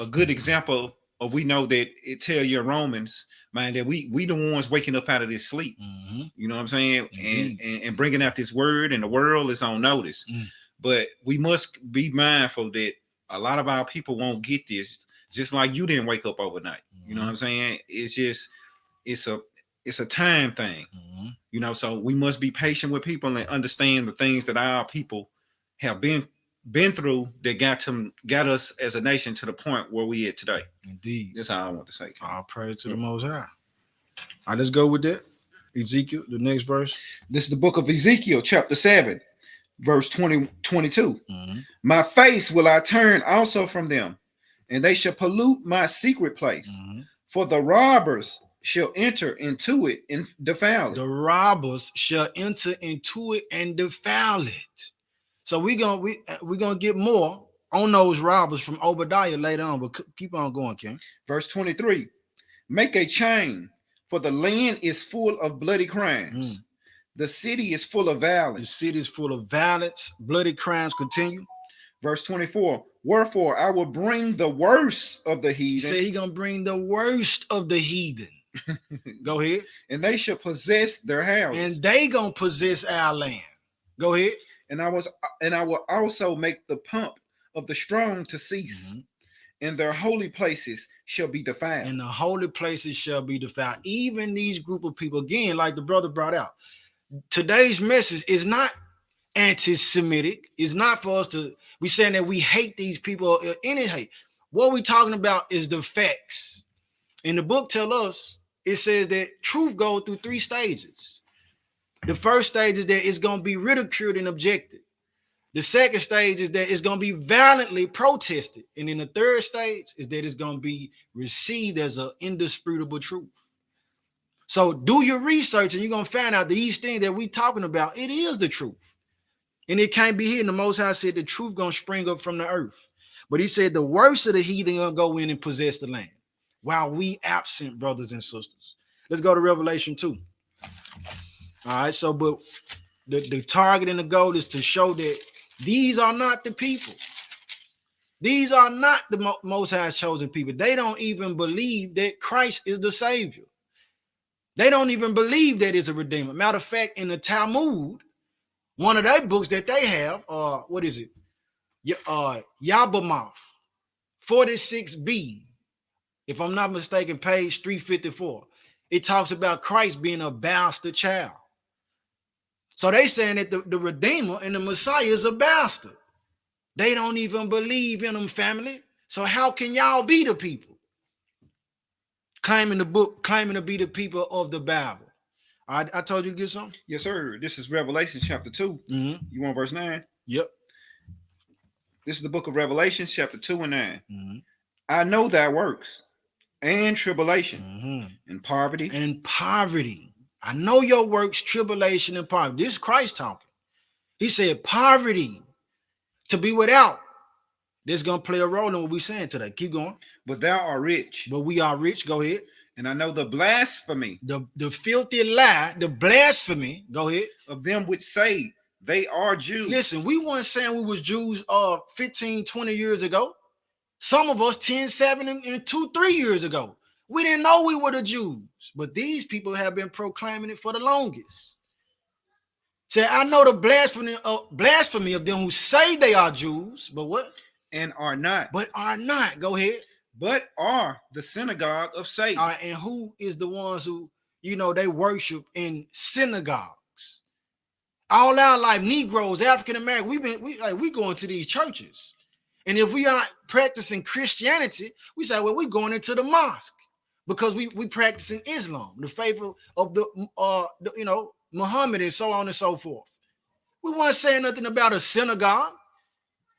good example of, we know that it tell you in Romans, man, that we the ones waking up out of this sleep. You know what I'm saying? And bringing out this word, and the world is on notice. But we must be mindful that a lot of our people won't get this, just like you didn't wake up overnight. You know what I'm saying? It's just, it's a time thing. You know, so we must be patient with people and understand the things that our people have been through that got us as a nation to the point where we at today. Indeed. That's all I want to say. All praise to the Most High. All right, let's go with that. Ezekiel, the next verse. This is the book of Ezekiel, chapter 7. Verse 22. My face will I turn also from them, and they shall pollute my secret place. For the robbers shall enter into it and defile it. The robbers shall enter into it and defile it. So we're gonna get more on those robbers from Obadiah later on, but keep on going, King. Verse 23. Make a chain, for the land is full of bloody crimes. The city is full of violence. The city is full of violence, bloody crimes. Continue. Verse 24. Wherefore I will bring the worst of the heathen. He said he's gonna bring the worst of the heathen. Go ahead. And they shall possess their houses. And they gonna possess our land. Go ahead. And I will also make the pomp of the strong to cease. And their holy places shall be defiled. And the holy places shall be defiled. Even these group of people, again, like the brother brought out. Today's message is not anti-Semitic. It's not for us to be saying that we hate these people or any hate. What we're talking about is the facts. And the book tells us, it says that truth goes through 3 stages. The first stage is that it's going to be ridiculed and objected. The second stage is that it's going to be violently protested. And then the third stage is that it's going to be received as an indisputable truth. So do your research and you're going to find out these things that we're talking about, it is the truth. And it can't be hidden. The Most High said the truth going to spring up from the earth. But he said the worst of the heathen going to go in and possess the land while we absent, brothers and sisters. Let's go to Revelation 2. All right, so but the target and the goal is to show that these are not the people. These are not the Most High's chosen people. They don't even believe that Christ is the Savior. They don't even believe that it's a Redeemer. Matter of fact, in the Talmud, one of their books that they have, what is it? Yabamoth, 46b, if I'm not mistaken, page 354. It talks about Christ being a bastard child. So they saying that the Redeemer and the Messiah is a bastard. They don't even believe in them, family. So how can y'all be the people? Claiming to be the people of the Bible. I told you to get something? Yes, sir. This is Revelation chapter 2. Mm-hmm. You want verse 9? Yep. This is the book of Revelation chapter 2 and 9. Mm-hmm. I know thy works and tribulation and poverty. And poverty. I know your works, tribulation, and poverty. This is Christ talking. He said poverty, to be without. This is going to play a role in what we're saying today. Keep going. But thou art rich. But we are rich. Go ahead. And I know the blasphemy. The filthy lie, the blasphemy. Go ahead. Of them which say they are Jews. Listen, we weren't saying we was Jews 15, 20 years ago. Some of us 10, 7, and 2, 3 years ago. We didn't know we were the Jews, but these people have been proclaiming it for the longest. Say, I know the blasphemy of them who say they are Jews, but what? And are not. But are not. Go ahead. But are the synagogue of Satan. And who is the ones who, they worship in synagogues? All our life, Negroes, African American, we going to these churches. And if we aren't practicing Christianity, we say, well, we're going into the mosque. Because we practicing Islam, the faith of the Muhammad and so on and so forth. We weren't saying nothing about a synagogue.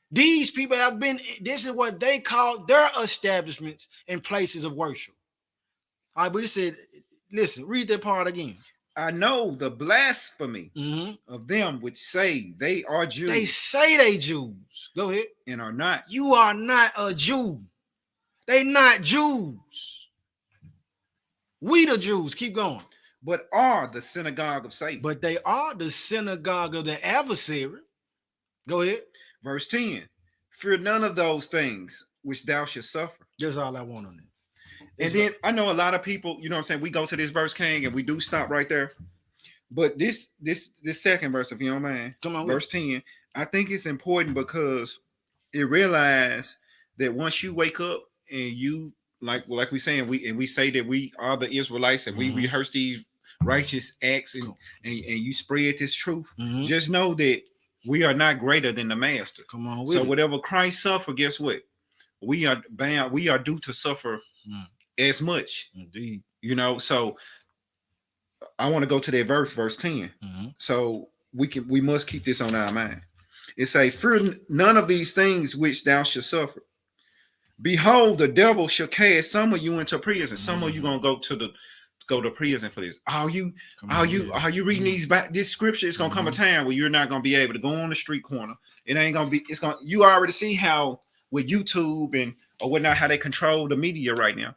These people have been, this is what they call their establishments and places of worship. All right, but he said, listen, read that part again. I know the blasphemy of them which say they are Jews. They say they Jews. Go ahead. And are not. You are not a Jew. They not Jews. We the Jews, keep going. But are the synagogue of Satan. But they are the synagogue of the adversary. Go ahead. Verse 10. Fear none of those things which thou shalt suffer. That's all I want on it. And then I know a lot of people, you know what I'm saying, we go to this verse, King, and we do stop right there. But this second verse, if you don't mind, come on, verse 10, I think it's important because it realized that once you wake up and you like we saying, we say that we are the Israelites and we rehearse these righteous acts and you spread this truth. Just know that we are not greater than the master. Come on. So whatever Christ suffered, guess what? We are bound, we are due to suffer as much. Indeed. So I want to go to that verse 10. So we must keep this on our mind. It say, fear none of these things which thou shalt suffer. Behold, the devil shall cast some of you into prison. Some of you gonna go to prison for this. Are you reading this scripture? It's gonna come a time where you're not gonna be able to go on the street corner. It ain't gonna be. You already see how with YouTube and or whatnot how they control the media right now.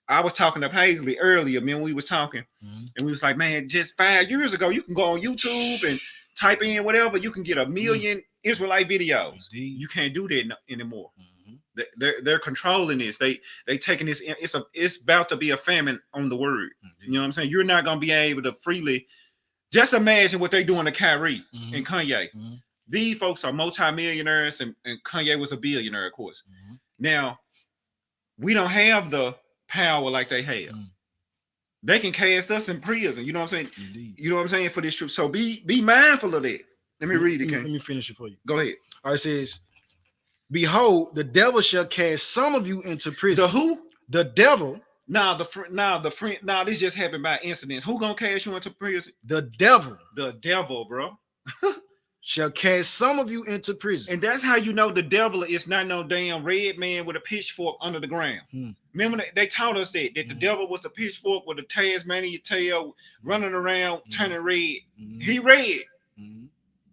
I was talking to Paisley earlier, man. We was talking, and we was like, man, just 5 years ago, you can go on YouTube and type in whatever. You can get 1 million Israelite videos. You can't do that anymore. They're controlling this. They taking this. It's about to be a famine on the word. You know what I'm saying? You're not gonna be able to freely. Just imagine what they doing to Kyrie and Kanye. These folks are multimillionaires, and Kanye was a billionaire, of course. Now we don't have the power like they have. They can cast us in prison. You know what I'm saying? You know what I'm saying for this truth. So be mindful of that. Let me read it. Let me finish it for you. Go ahead. All right, it says, behold, the devil shall cast some of you into prison. The who? The devil. This just happened by incident. Who gonna cast you into prison? The devil. The devil, bro. shall cast some of you into prison. And that's how you know the devil is not no damn red man with a pitchfork under the ground. Remember, they taught us that the devil was the pitchfork with the Tasmanian tail running around turning red. He red,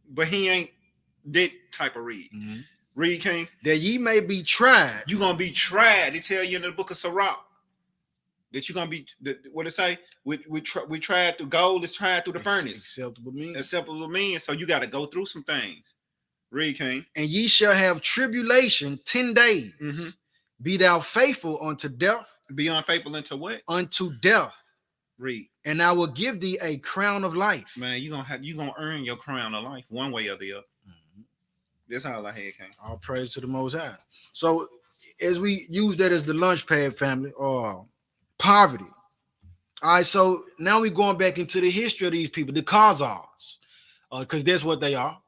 but he ain't that type of red. Read, King. That ye may be tried. You're going to be tried. They tell you in the book of Sirach that you're going to be, what it say? We tried through gold, it's tried through the furnace. Acceptable means. So you got to go through some things. Read, King. And ye shall have tribulation 10 days. Be thou faithful unto death. Be unfaithful unto what? Unto death. Read. And I will give thee a crown of life. Man, you're gonna earn your crown of life one way or the other. That's all I had, King. All praise to the Most High. So as we use that as the lunch pad, family, or poverty. All right, so now we're going back into the history of these people, the Khazars, because that's what they are.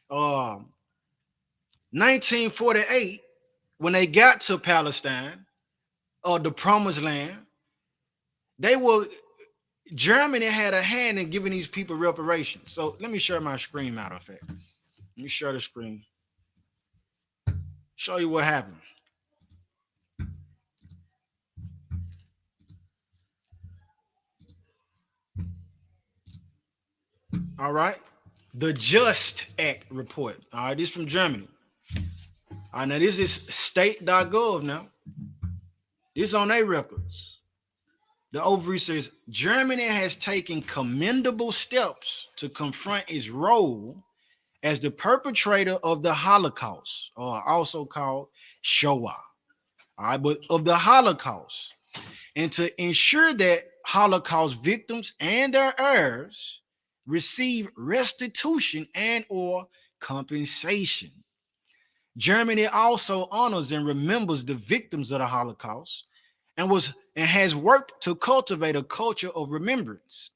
1948, when they got to Palestine, or the Promised Land, Germany had a hand in giving these people reparations. So let me share my screen, matter of fact. Let me share the screen. Show you what happened. All right. The Just Act report. All right. This is from Germany. All right. Now, this is state.gov now. This is on their records. The overview says Germany has taken commendable steps to confront its role as the perpetrator of the Holocaust, or also called Shoah. All right, but of the Holocaust, and to ensure that Holocaust victims and their heirs receive restitution and or compensation. Germany also honors and remembers the victims of the Holocaust and has worked to cultivate a culture of remembrance.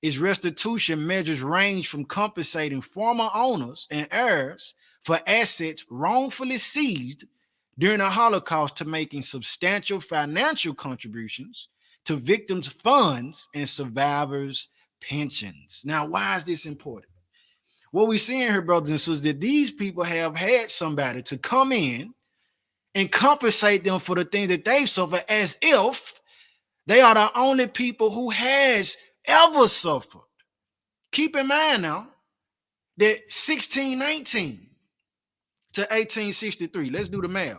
Its restitution measures range from compensating former owners and heirs for assets wrongfully seized during the Holocaust to making substantial financial contributions to victims' funds and survivors' pensions. Now, why is this important? What we're seeing here, brothers and sisters, that these people have had somebody to come in and compensate them for the things that they've suffered, as if they are the only people who has ever suffered. Keep in mind now that 1619 to 1863, let's do the math.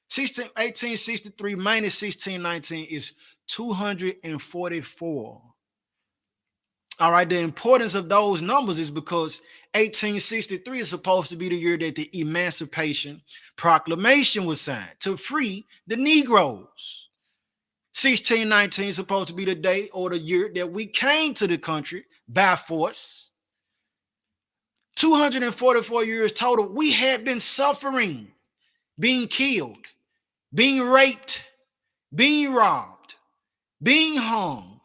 1863 minus 1619 is 244. All right, the importance of those numbers is because 1863 is supposed to be the year that the Emancipation Proclamation was signed to free the Negroes. 1619 is supposed to be the day or the year that we came to the country by force. 244 years total, we had been suffering, being killed, being raped, being robbed, being hung,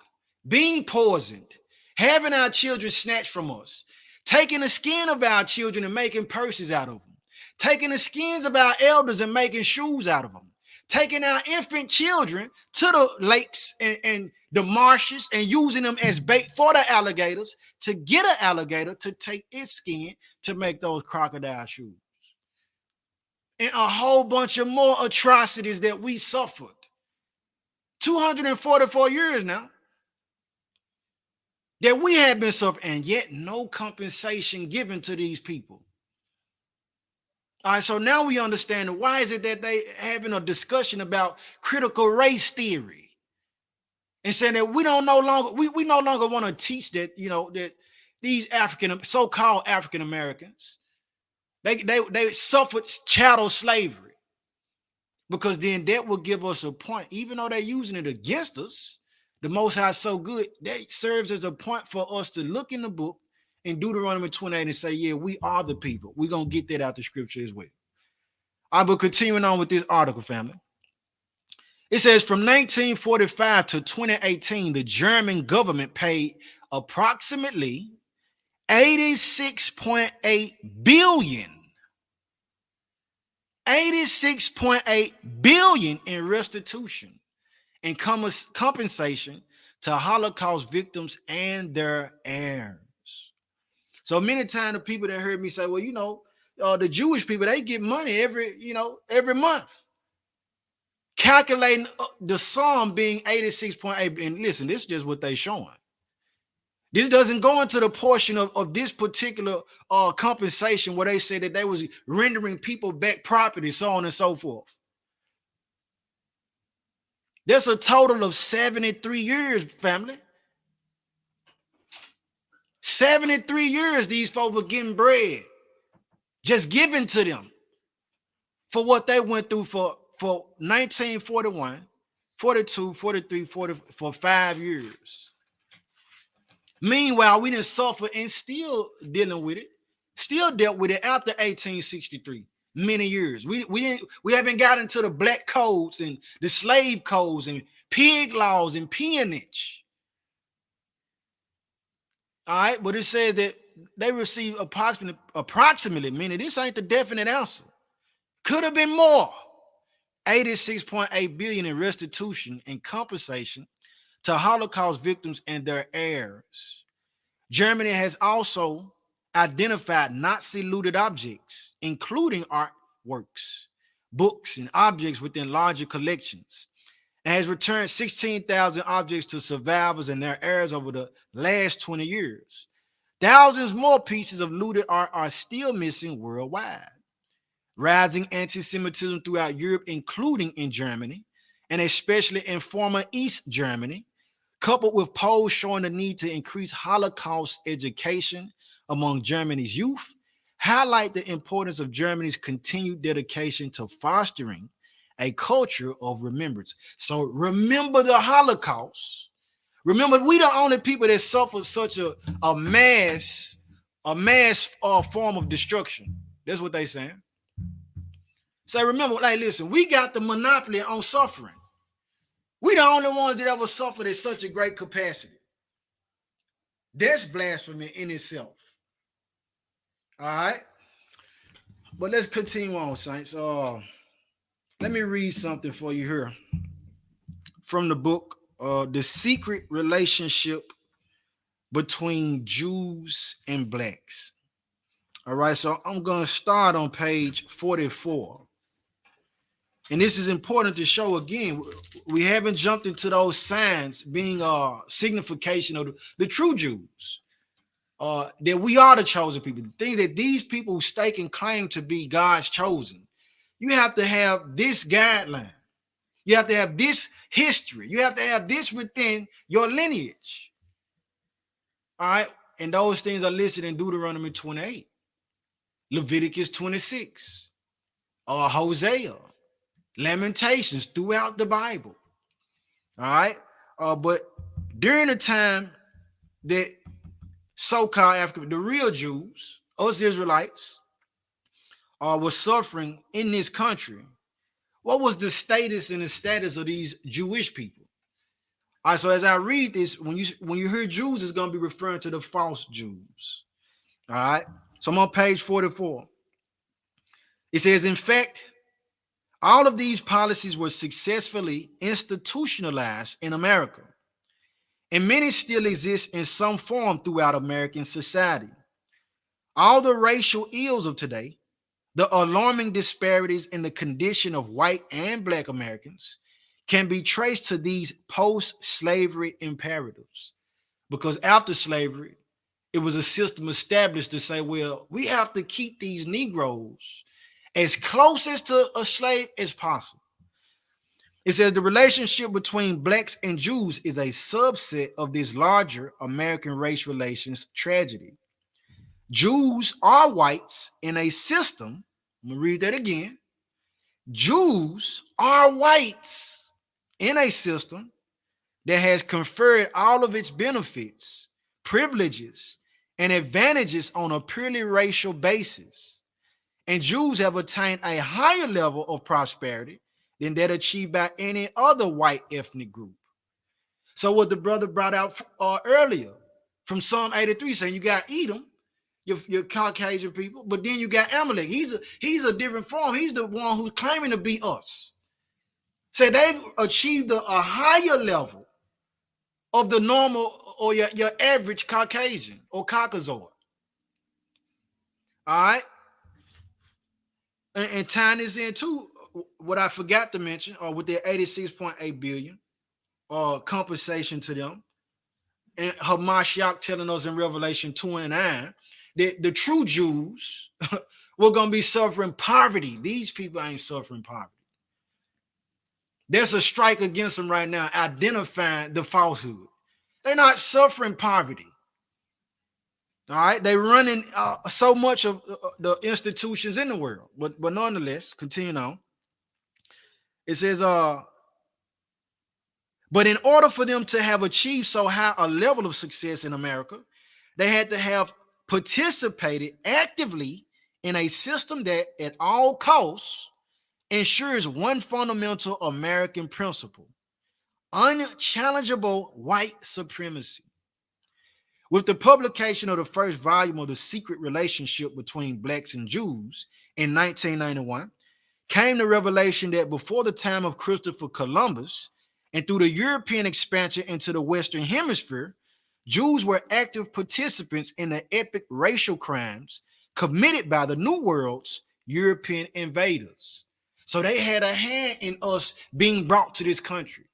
being poisoned, having our children snatched from us, taking the skin of our children and making purses out of them, taking the skins of our elders and making shoes out of them, taking our infant children to the lakes and the marshes and using them as bait for the alligators to get an alligator to take its skin to make those crocodile shoes. And a whole bunch of more atrocities that we suffered. 244 years now that we have been suffering, and yet no compensation given to these people. All right, so now we understand why is it that they having a discussion about critical race theory and saying that we no longer want to teach that, that these so-called African Americans, they suffered chattel slavery, because then that will give us a point, even though they're using it against us. The Most High is so good, that serves as a point for us to look in the book in Deuteronomy 28 and say, yeah, we are the people. We're going to get that out the scripture as well. I will continuing on with this article, family. It says from 1945 to 2018, the German government paid approximately 86.8 billion in restitution and compensation to Holocaust victims and their heirs. So many times the people that heard me say, well, the Jewish people, they get money every month. Calculating the sum being 86.8. And listen, this is just what they showing. This doesn't go into the portion of this particular compensation where they say that they was rendering people back property, so on and so forth. There's a total of 73 years, family. 73 years these folks were getting bread just given to them for what they went through for 1941, 42, 43, 40, for 5 years. Meanwhile, we didn't suffer and still dealing with it, still dealt with it after 1863, many years. We haven't gotten to the black codes and the slave codes and pig laws and peonage. All right, but it says that they received approximately, meaning this ain't the definite answer. Could have been more. 86.8 billion in restitution and compensation to Holocaust victims and their heirs. Germany has also identified Nazi looted objects, including artworks, books, and objects within larger collections, and has returned 16,000 objects to survivors and their heirs over the last 20 years. Thousands more pieces of looted art are still missing worldwide. Rising anti-Semitism throughout Europe, including in Germany, and especially in former East Germany, coupled with polls showing the need to increase Holocaust education among Germany's youth, highlight the importance of Germany's continued dedication to fostering a culture of remembrance. So remember the Holocaust. Remember, we the only people that suffered such a mass form of destruction. That's what they saying. So remember, like, listen, we got the monopoly on suffering. We the only ones that ever suffered at such a great capacity. That's blasphemy in itself. All right. But let's continue on, saints. Let me read something for you here from the book, The Secret Relationship Between Jews and Blacks. All right, so I'm going to start on page 44. And this is important to show again, we haven't jumped into those signs being a signification of the true Jews, that we are the chosen people, the things that these people who stake and claim to be God's chosen. You have to have this guideline. You have to have this history. You have to have this within your lineage. All right. And those things are listed in Deuteronomy 28, Leviticus 26, Hosea, Lamentations, throughout the Bible. All right. But during the time that so-called African, the real Jews, us Israelites, were suffering in this country, what was the status and the status of these Jewish people? All right, so as I read this, when you hear Jews, it's going to be referring to the false Jews. All right, so I'm on page 44. It says, in fact, all of these policies were successfully institutionalized in America, and many still exist in some form throughout American society. All the racial ills of today, the alarming disparities in the condition of white and black Americans, can be traced to these post-slavery imperatives. Because after slavery, it was a system established to say, well, we have to keep these Negroes as close as to a slave as possible. It says the relationship between blacks and Jews is a subset of this larger American race relations tragedy. Jews are whites in a system. I'm going to read that again. Jews are whites in a system that has conferred all of its benefits, privileges, and advantages on a purely racial basis. And Jews have attained a higher level of prosperity than that achieved by any other white ethnic group. So what the brother brought out earlier from Psalm 83, saying you got Edom, your Caucasian people, but then you got Amalek. He's a different form. He's the one who's claiming to be us. So they've achieved a higher level of the normal or your average Caucasian or Caucasoid. All right. And tying this in too, what I forgot to mention, or with their 86.8 billion compensation to them, and Hamashiach telling us in Revelation 29 that the true Jews were going to be suffering poverty. These people ain't suffering poverty. There's a strike against them right now, identifying the falsehood. They're not suffering poverty. All right, they're running so much of the institutions in the world, but nonetheless, continue on. It says, but in order for them to have achieved so high a level of success in America, they had to have participated actively in a system that at all costs ensures one fundamental American principle: unchallengeable white supremacy. With the publication of the first volume of The Secret Relationship Between Blacks and Jews in 1991, came the revelation that before the time of Christopher Columbus and through the European expansion into the Western Hemisphere, Jews were active participants in the epic racial crimes committed by the New World's European invaders. So they had a hand in us being brought to this country.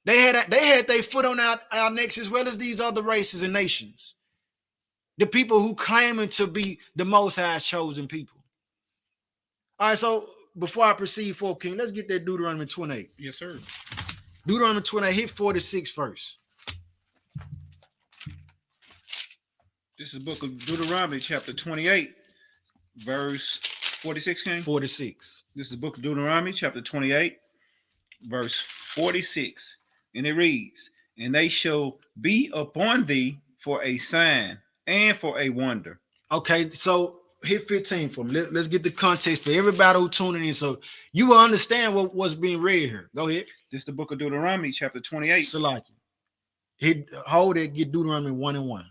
They had their foot on our necks, as well as these other races and nations. The people who claiming to be the Most High's chosen people. All right, so before I proceed forth, King, let's get that Deuteronomy 28. Yes, sir. Deuteronomy 28, hit 46 first. This is the book of Deuteronomy, chapter 28, verse 46, King? 46. This is the book of Deuteronomy, chapter 28, verse 46. And it reads, and they shall be upon thee for a sign and for a wonder. Okay, so hit 15 for me. Let's get the context for everybody who tuning in, so you will understand what's being read here. Go ahead. This is the book of Deuteronomy, chapter 28. Salaki. Hold it, get Deuteronomy 1 and 1.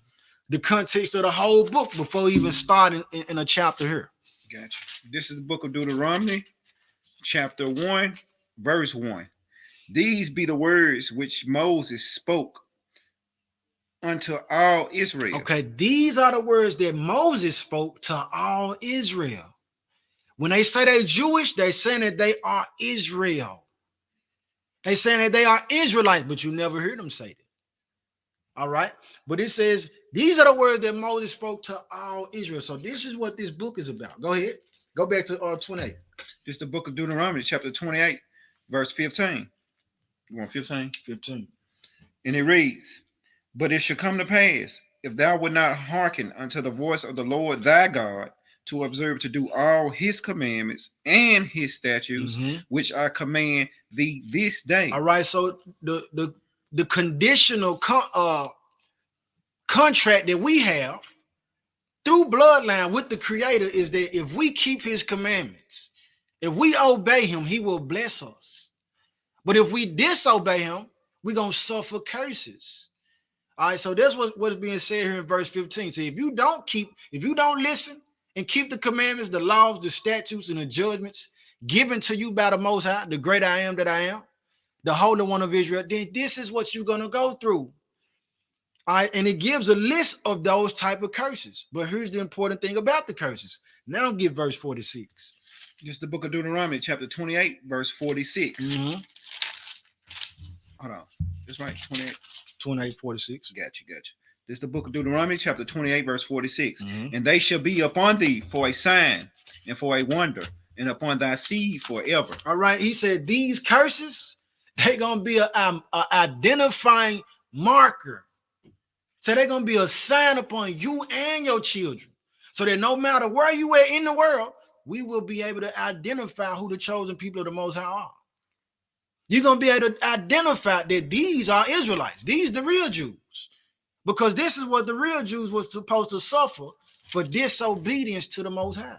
The context of the whole book before even starting in a chapter here. Gotcha. This is the book of Deuteronomy, chapter 1, verse 1. These be the words which Moses spoke unto all Israel. Okay, these are the words that Moses spoke to all Israel. When they say they're Jewish, they're saying that they are Israel. They're saying that they are Israelites, but you never hear them say that. All right, but it says these are the words that Moses spoke to all Israel. So this is what this book is about. Go ahead. Go back to 28. This is the book of Deuteronomy, chapter 28, verse 15. You want 15? 15. And it reads, but it shall come to pass, if thou wilt not hearken unto the voice of the Lord thy God, to observe to do all his commandments and his statutes, which I command thee this day. All right, so the conditional contract that we have through bloodline with the Creator is that if we keep his commandments, if we obey him, he will bless us. But if we disobey him, we're going to suffer curses. All right, so that's what's being said here in verse 15. So if you don't listen and keep the commandments, the laws, the statutes, and the judgments given to you by the Most High, the great I am that I am, the Holy One of Israel, then this is what you're going to go through. All right, and it gives a list of those type of curses. But here's the important thing about the curses. Now get verse 46. This is the book of Deuteronomy, chapter 28, verse 46. Hold on. That's right, 28. 28, 46. Gotcha. This is the book of Deuteronomy, chapter 28, verse 46. And they shall be upon thee for a sign and for a wonder, and upon thy seed forever. All right, he said these curses, they're going to be an identifying marker. So they're going to be a sign upon you and your children. So that no matter where you are in the world, we will be able to identify who the chosen people of the Most High are. You're going to be able to identify that these are Israelites. These the real Jews. Because this is what the real Jews was supposed to suffer for disobedience to the Most High.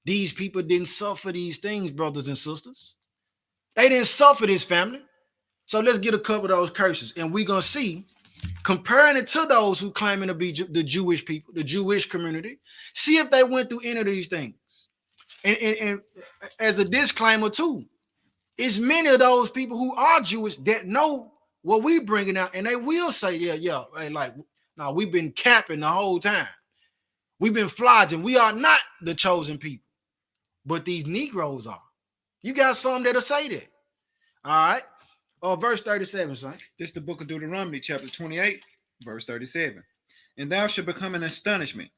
These people didn't suffer these things, brothers and sisters. They didn't suffer this, family. So let's get a couple of those curses. And we're going to see, comparing it to those who claiming to be the Jewish people, the Jewish community, see if they went through any of these things. And as a disclaimer too, it's many of those people who are Jewish that know what we bringing out, and they will say, yeah, hey, like, no, we've been capping the whole time. We've been flogging. We are not the chosen people, but these Negroes are. You got some that'll say that. All right. Verse 37, son. This is the book of Deuteronomy, chapter 28, verse 37. And thou shalt become an astonishment,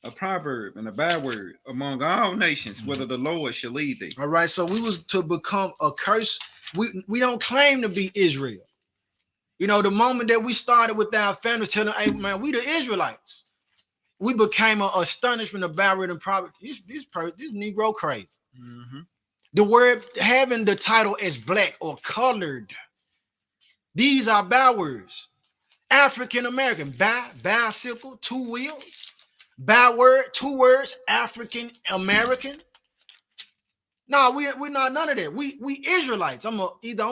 a proverb, and a byword among all nations, whether the Lord shall lead thee. All right. So we was to become a curse. We don't claim to be Israel. You know, the moment that we started with our families telling, hey, man, we the Israelites, we became an astonishment, a byword, and proverb. This Negro crazy. Mm-hmm. The word having the title as black or colored. These are bywords. African American, bicycle, two wheels. Byword, two words, African American. No, we're not none of that. We Israelites. I'm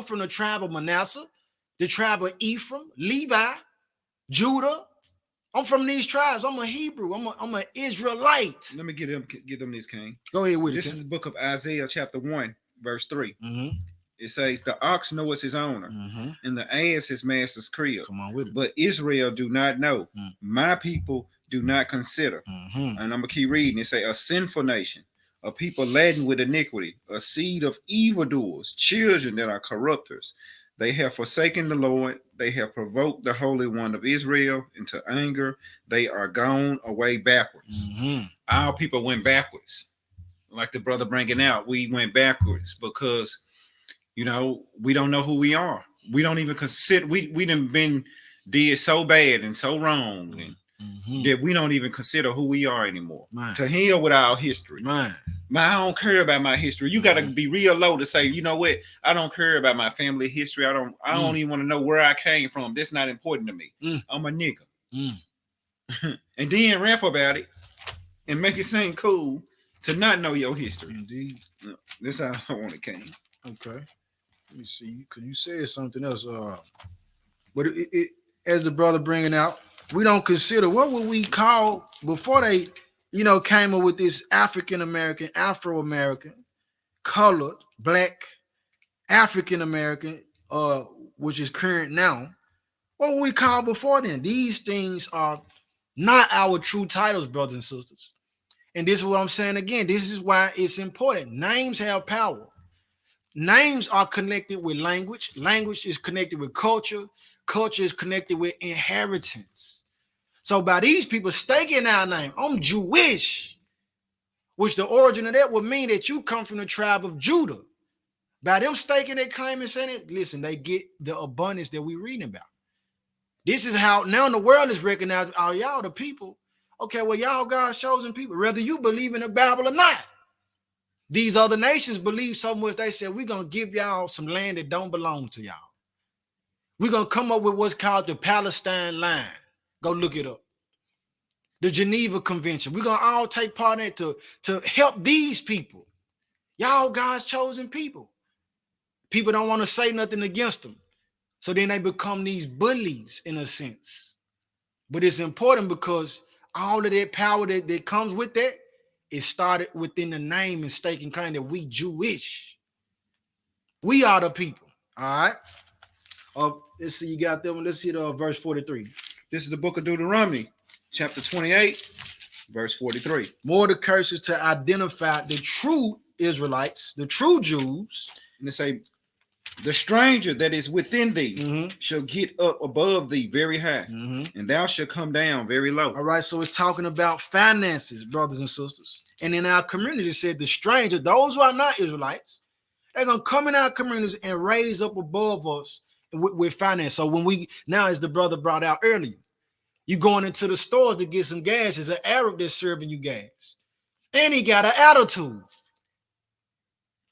from the tribe of Manasseh, the tribe of Ephraim, Levi, Judah. I'm from these tribes. I'm a Hebrew. I'm an Israelite. Let me get them this, King. Go ahead with it. This is the book of Isaiah, chapter 1, verse 3. Mm-hmm. It says, the ox knoweth his owner, and the ass his master's crib. Come on with it. But Israel do not know. My people do not consider. And I'm going to keep reading. It say, a sinful nation, a people laden with iniquity, a seed of evildoers, children that are corrupters. They have forsaken the Lord. They have provoked the Holy One of Israel into anger. They are gone away backwards. Our people went backwards. Like the brother bringing out, we went backwards because, you know, we don't know who we are. We don't even consider, we done did so bad and so wrong that we don't even consider who we are anymore. Man. To hell with our history. Man, I don't care about my history. You got to be real low to say, you know what? I don't care about my family history. I don't even want to know where I came from. That's not important to me. I'm a nigga. And then rap about it and make it seem cool to not know your history. Indeed. That's how I want it, King. Okay. Let me see. Because you said something else. But it as the brother bringing out, we don't consider what would we call before they, came up with this African American, Afro American, colored, black, African American, which is current now. What would we call before then? These things are not our true titles, brothers and sisters. And this is what I'm saying again. This is why it's important. Names have power. Names are connected with language. Language is connected with culture. Culture is connected with inheritance. So by these people staking our name, I'm Jewish, which the origin of that would mean that you come from the tribe of Judah. By them staking their claim and saying it, listen, they get the abundance that we're reading about. This is how now the world is recognizing, oh, y'all the people. Okay, well, y'all God's chosen people, whether you believe in the Bible or not. These other nations believe so much, they said, we're going to give y'all some land that don't belong to y'all. We're going to come up with what's called the Palestine line. Go look it up. The Geneva Convention. We're going to all take part in it to help these people. Y'all God's chosen people. People don't want to say nothing against them. So then they become these bullies in a sense. But it's important because all of that power that comes with that, it started within the name and staking claim that we Jewish. We are the people. All right. Let's see, you got that one. Let's see the verse 43. This is the book of Deuteronomy, chapter 28, verse 43. More the curses to identify the true Israelites, the true Jews. And they say, the stranger that is within thee shall get up above thee very high, and thou shalt come down very low. All right, so it's talking about finances, brothers and sisters. And in our community, it said the stranger, those who are not Israelites, they're going to come in our communities and raise up above us with finance. So when now as the brother brought out earlier, you going into the stores to get some gas, there's an Arab that's serving you gas. And he got an attitude.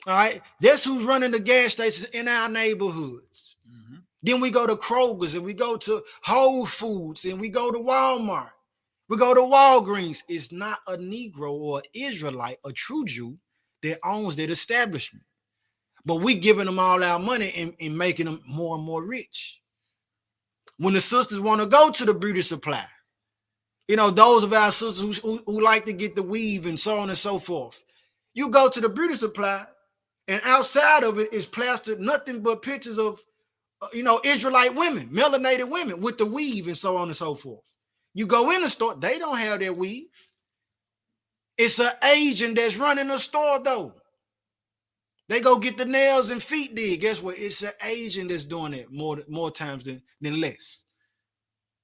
All right, that's who's running the gas stations in our neighborhoods. Then we go to Kroger's and we go to Whole Foods and we go to Walmart. We go to Walgreens. It's not a Negro or Israelite, a true Jew that owns that establishment. But we giving them all our money and making them more and more rich. When the sisters want to go to the beauty supply, those of our sisters who like to get the weave and so on and so forth, you go to the beauty supply, and outside of it is plastered nothing but pictures of, Israelite women, melanated women with the weave and so on and so forth. You go in the store, they don't have their weave. It's an agent that's running a store, though. They go get the nails and feet did. Guess what? It's an agent that's doing it more times than less.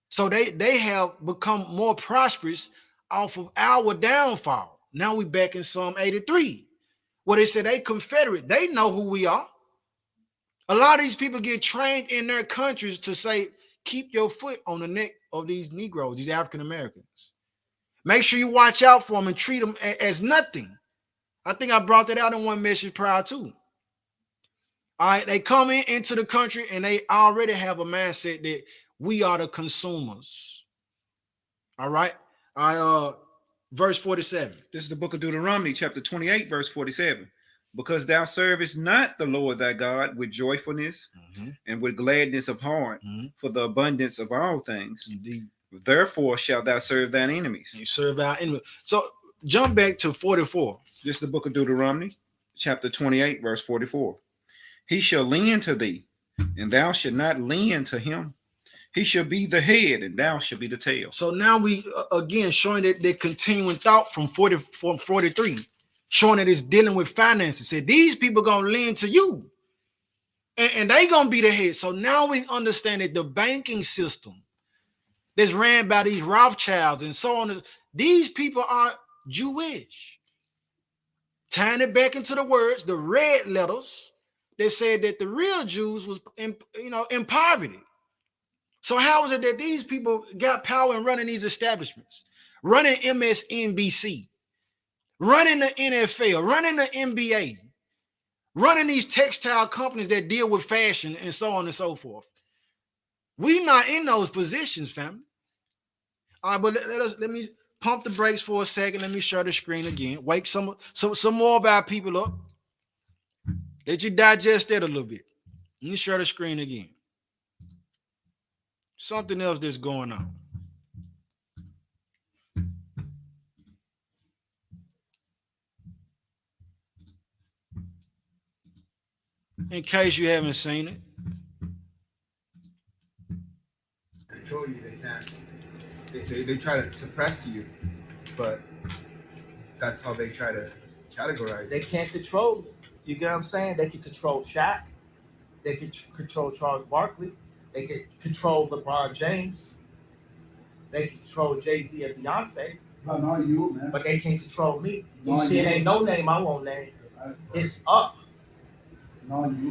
So they have become more prosperous off of our downfall. Now we back in Psalm 83. Where they said they Confederate. They know who we are. A lot of these people get trained in their countries to say, keep your foot on the neck of these Negroes, these African Americans. Make sure you watch out for them and treat them as nothing. I think I brought that out in one message prior to. All right, they come into the country and they already have a mindset that we are the consumers. All right. Verse 47. This is the book of Deuteronomy, chapter 28, verse 47. Because thou servest not the Lord thy God with joyfulness and with gladness of heart for the abundance of all things. Indeed. Therefore shalt thou serve thine enemies. You serve our enemies. So jump back to 44. This is the book of Deuteronomy, chapter 28, verse 44. He shall lend to thee, and thou shalt not lend to him. He shall be the head, and thou shalt be the tail. So now we again showing that the continuing thought from 43, showing that it's dealing with finances. Said these people gonna lend to you, and they gonna be the head. So now we understand that the banking system that's ran by these Rothschilds and so on, these people are Jewish. Tying it back into the words, the red letters that said that the real Jews was in poverty. So how is it that these people got power in running these establishments, running MSNBC, running the NFL, running the NBA, running these textile companies that deal with fashion and so on and so forth? We're not in those positions, family. All right, but let me pump the brakes for a second. Let me share the screen again. Wake some more of our people up. Let you digest that a little bit. Let me share the screen again. Something else that's going on. In case you haven't seen it. Control you, they can't. They try to suppress you, but that's how they try to categorize you. They can't control you. You get what I'm saying? They can control Shaq. They can control Charles Barkley. They can control LeBron James. They can control Jay-Z and Beyonce. No, not you, man. But they can't control me. You Not see, you. it ain't no name I won't name. It's up. Not you. You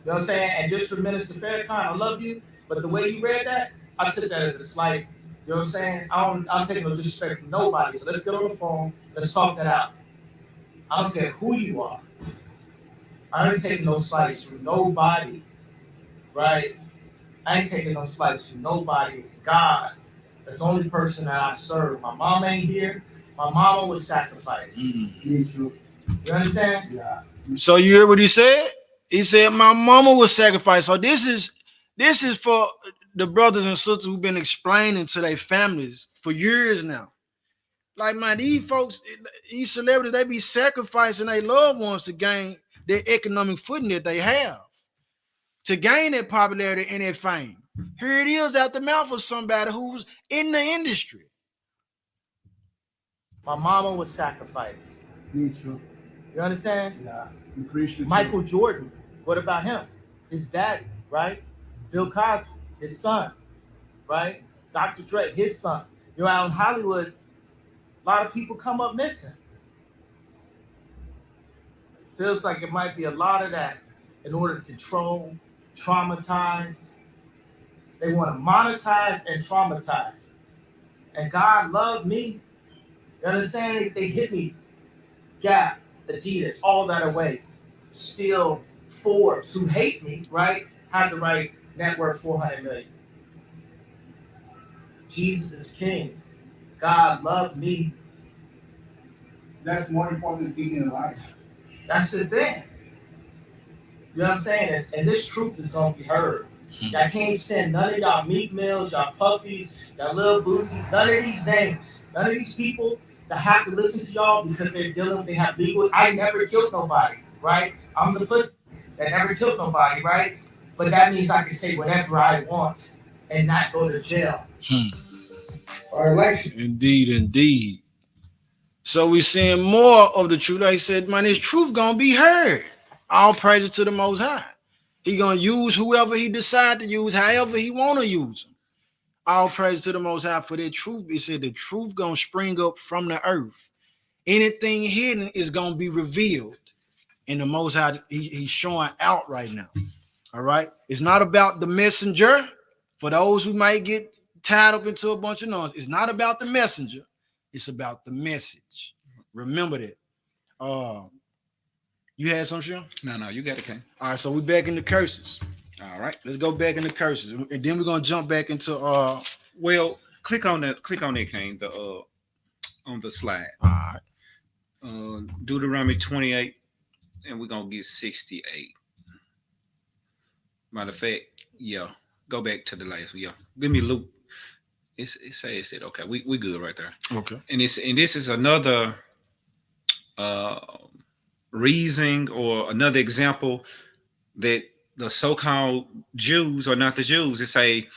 know what I'm saying? And just for Minister Farrakhan, I love you. But the way you read that, I took that as a slight. You know what I'm saying? I'm taking no disrespect from nobody. So let's get on the phone. Let's talk that out. I don't care who you are. I ain't taking no slights from nobody. Right? I ain't taking no slights from nobody. It's God. That's the only person that I serve. My mom ain't here. My mama was sacrificed. Me too. You understand? Yeah. So you hear what he said? He said, my mama was sacrificed. So this is for the brothers and sisters who've been explaining to their families for years now. Like, man, these folks, these celebrities, they be sacrificing their loved ones to gain their economic footing that they have, to gain that popularity and that fame. Here it is out the mouth of somebody who's in the industry. My mama was sacrificed. Me too. You understand? Yeah. I'm Christian. Michael Jordan, what about him? His dad, right? Bill Cosby, his son, right? Dr. Dre, his son. You're out in Hollywood, a lot of people come up missing. Feels like it might be a lot of that in order to control, traumatize. They want to monetize and traumatize. And God loved me. You understand? They hit me. Gap, Adidas, all that away. Still, Forbes, who hate me, right, had the right net worth 400 million. Jesus is king. God loved me. That's more important than being alive. That's the thing. You know what I'm saying? And this truth is going to be heard. Y'all can't send none of y'all Meek Mills, y'all Puppies, y'all Lil Boozy, none of these names, none of these people that have to listen to y'all because they have legal. I never killed nobody, right? I'm the pussy that never killed nobody, right? But that means I can say whatever I want and not go to jail. All right, Lexi. Indeed. So we're seeing more of the truth. Like I said, man, this truth gonna be heard. All praises to the Most High. He gonna use whoever he decide to use, however he wanna use them. All praise to the Most High for that truth. He said the truth gonna spring up from the earth. Anything hidden is gonna be revealed. And the Most High, he's showing out right now. All right. It's not about the messenger. For those who might get tied up into a bunch of noise, it's not about the messenger. It's about the message. Remember that. You had some, Sean? No, you got it, King. All right, so we're back in the curses. All right. Let's go back in the curses, and then we're gonna jump back into Well, click on that, King, on the slide. all right. Deuteronomy 28, and we're gonna get 68. Matter of fact, yeah. Go back to the last one. Yeah. Give me Luke. It said okay. We good right there. Okay. And this is another reason or another example that the so-called Jews are not the Jews. It say,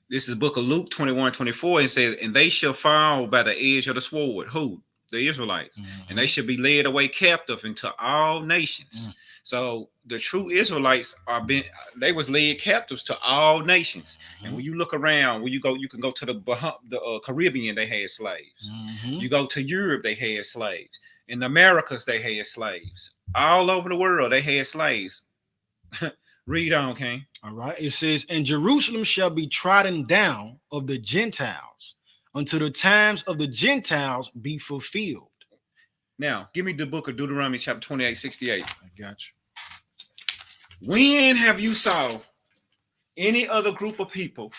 this is the book of Luke 21:24. It says, and they shall fall by the edge of the sword. Who? The Israelites. Mm-hmm. And they shall be led away captive into all nations. Mm-hmm. So the true Israelites they was led captives to all nations. Mm-hmm. And when you look around, when you can go to the Caribbean, they had slaves. Mm-hmm. You go to Europe, they had slaves. In the Americas, they had slaves. All over the world, they had slaves. Read on, King. All right. It says, and Jerusalem shall be trodden down of the Gentiles until the times of the Gentiles be fulfilled. Now, give me the book of Deuteronomy chapter 28:68. I got you. When have you saw any other group of people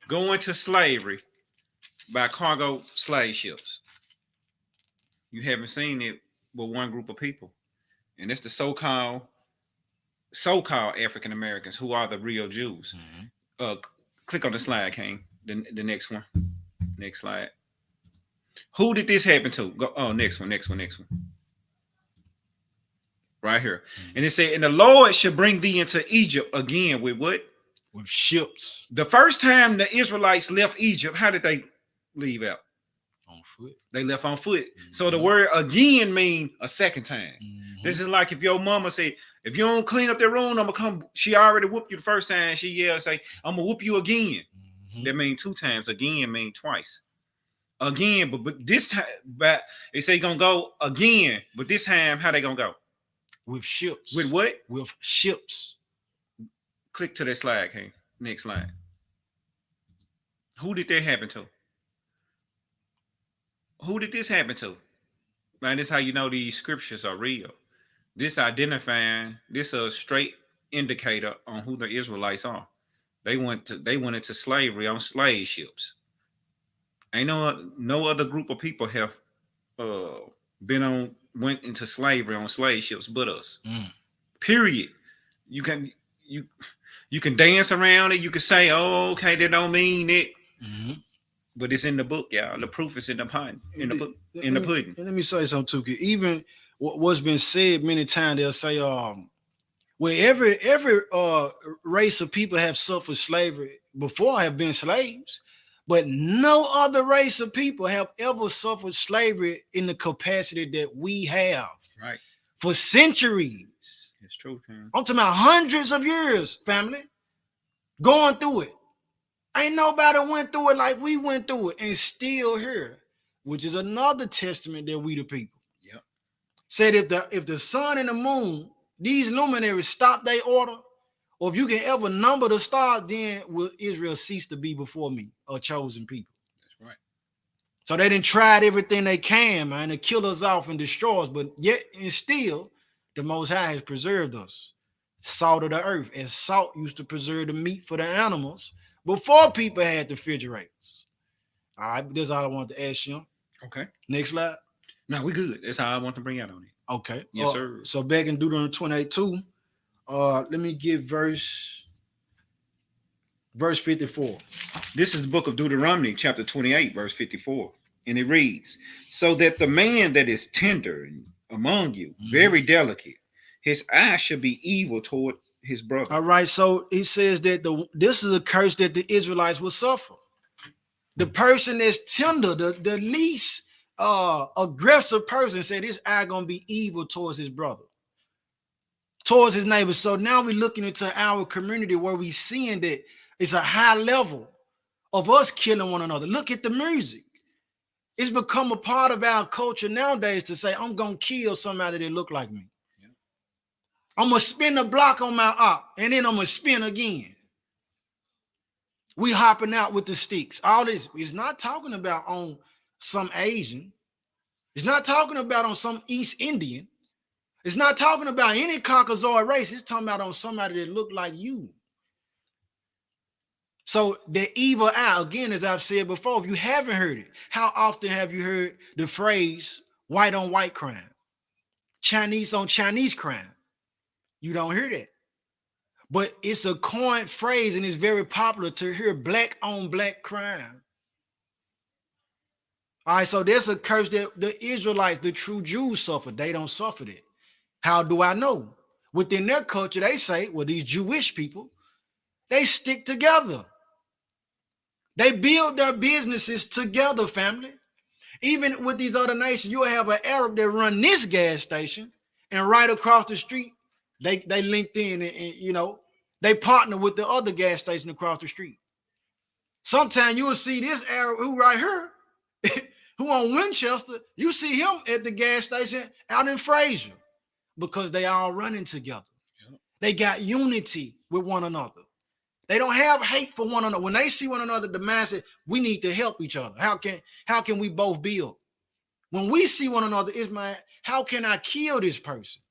go into slavery by cargo slave ships? You haven't seen it with one group of people. And it's the so-called African Americans who are the real Jews. Mm-hmm. Click on the slide, King. The next one. Next slide. Who did this happen to? Go. Oh, next one. Right here. Mm-hmm. And it said, and the Lord shall bring thee into Egypt again with what? With ships. The first time the Israelites left Egypt, how did they leave out? On foot. They left on foot. Mm-hmm. So the word again mean a second time. Mm-hmm. This is like if your mama said, if you don't clean up their room, I'm gonna come. She already whooped you the first time. She say, I'm gonna whoop you again. Mm-hmm. That means 2 times. Again mean twice. Again, but this time, but they say gonna go again. But this time, how they gonna go? With ships. With what? With ships. Click to that slide, King. Next slide. Who did that happen to? Who did this happen to? Man, this is how you know these scriptures are real. This identifying, this is a straight indicator on who the Israelites are. They went into slavery on slave ships. Ain't no other group of people have went into slavery on slave ships but us. Period. You can dance around it. You can say, oh, okay, that don't mean it. Mm-hmm. But it's in the book, y'all. The proof is in the pudding. In the pudding. And let me say something too. Even what's been said many times, they'll say, well, every race of people have suffered slavery before, have been slaves, but no other race of people have ever suffered slavery in the capacity that we have. Right. For centuries. It's true, man. I'm talking about hundreds of years, family, going through it. Ain't nobody went through it like we went through it and still here, which is another testament that we the people. Yep. Said if the sun and the moon, these luminaries stop their order, or if you can ever number the stars, then will Israel cease to be before me, a chosen people. That's right. So they done tried everything they can, man, to kill us off and destroy us, but yet and still, the Most High has preserved us. Salt of the earth, as salt used to preserve the meat for the animals before people had the refrigerators. All right, that's all I wanted to ask you. Okay. Next slide. No, we good. That's all I want to bring out on it. Okay. Yes, sir. So back in Deuteronomy 28:2, let me get verse 54. This is the book of Deuteronomy, chapter 28, verse 54. And it reads, so that the man that is tender among you, very delicate, his eye should be evil toward his brother. All right, so he says that this is a curse that the Israelites will suffer. The person that's tender, the least aggressive person say this eye gonna be evil towards his brother, towards his neighbor. So now we're looking into our community where we seeing that it's a high level of us killing one another. Look at the music. It's become a part of our culture nowadays to say, I'm gonna kill somebody that look like me. Yeah. I'm gonna spin the block on my op, and then I'm gonna spin again. We hopping out with the sticks. All this is not talking about on some Asian. It's not talking about on some East Indian. It's not talking about any Caucasoid race. It's talking about on somebody that look like you. So the evil eye, again, as I've said before, if you haven't heard it, how often have you heard the phrase white on white crime, Chinese on Chinese crime? You don't hear that. But it's a coined phrase, and it's very popular to hear black on black crime. All right, so there's a curse that the Israelites, the true Jews, suffer. They don't suffer it. How do I know? Within their culture, they say, well, these Jewish people, they stick together. They build their businesses together, family. Even with these other nations, you'll have an Arab that run this gas station, and right across the street, they linked in and you know, they partner with the other gas station across the street. Sometimes you will see this Arab who right here, who on Winchester, you see him at the gas station out in Fraser because they all running together. Yep. They got unity with one another. They don't have hate for one another. When they see one another, the man said, we need to help each other. How can we both build? When we see one another, it's man, how can I kill this person?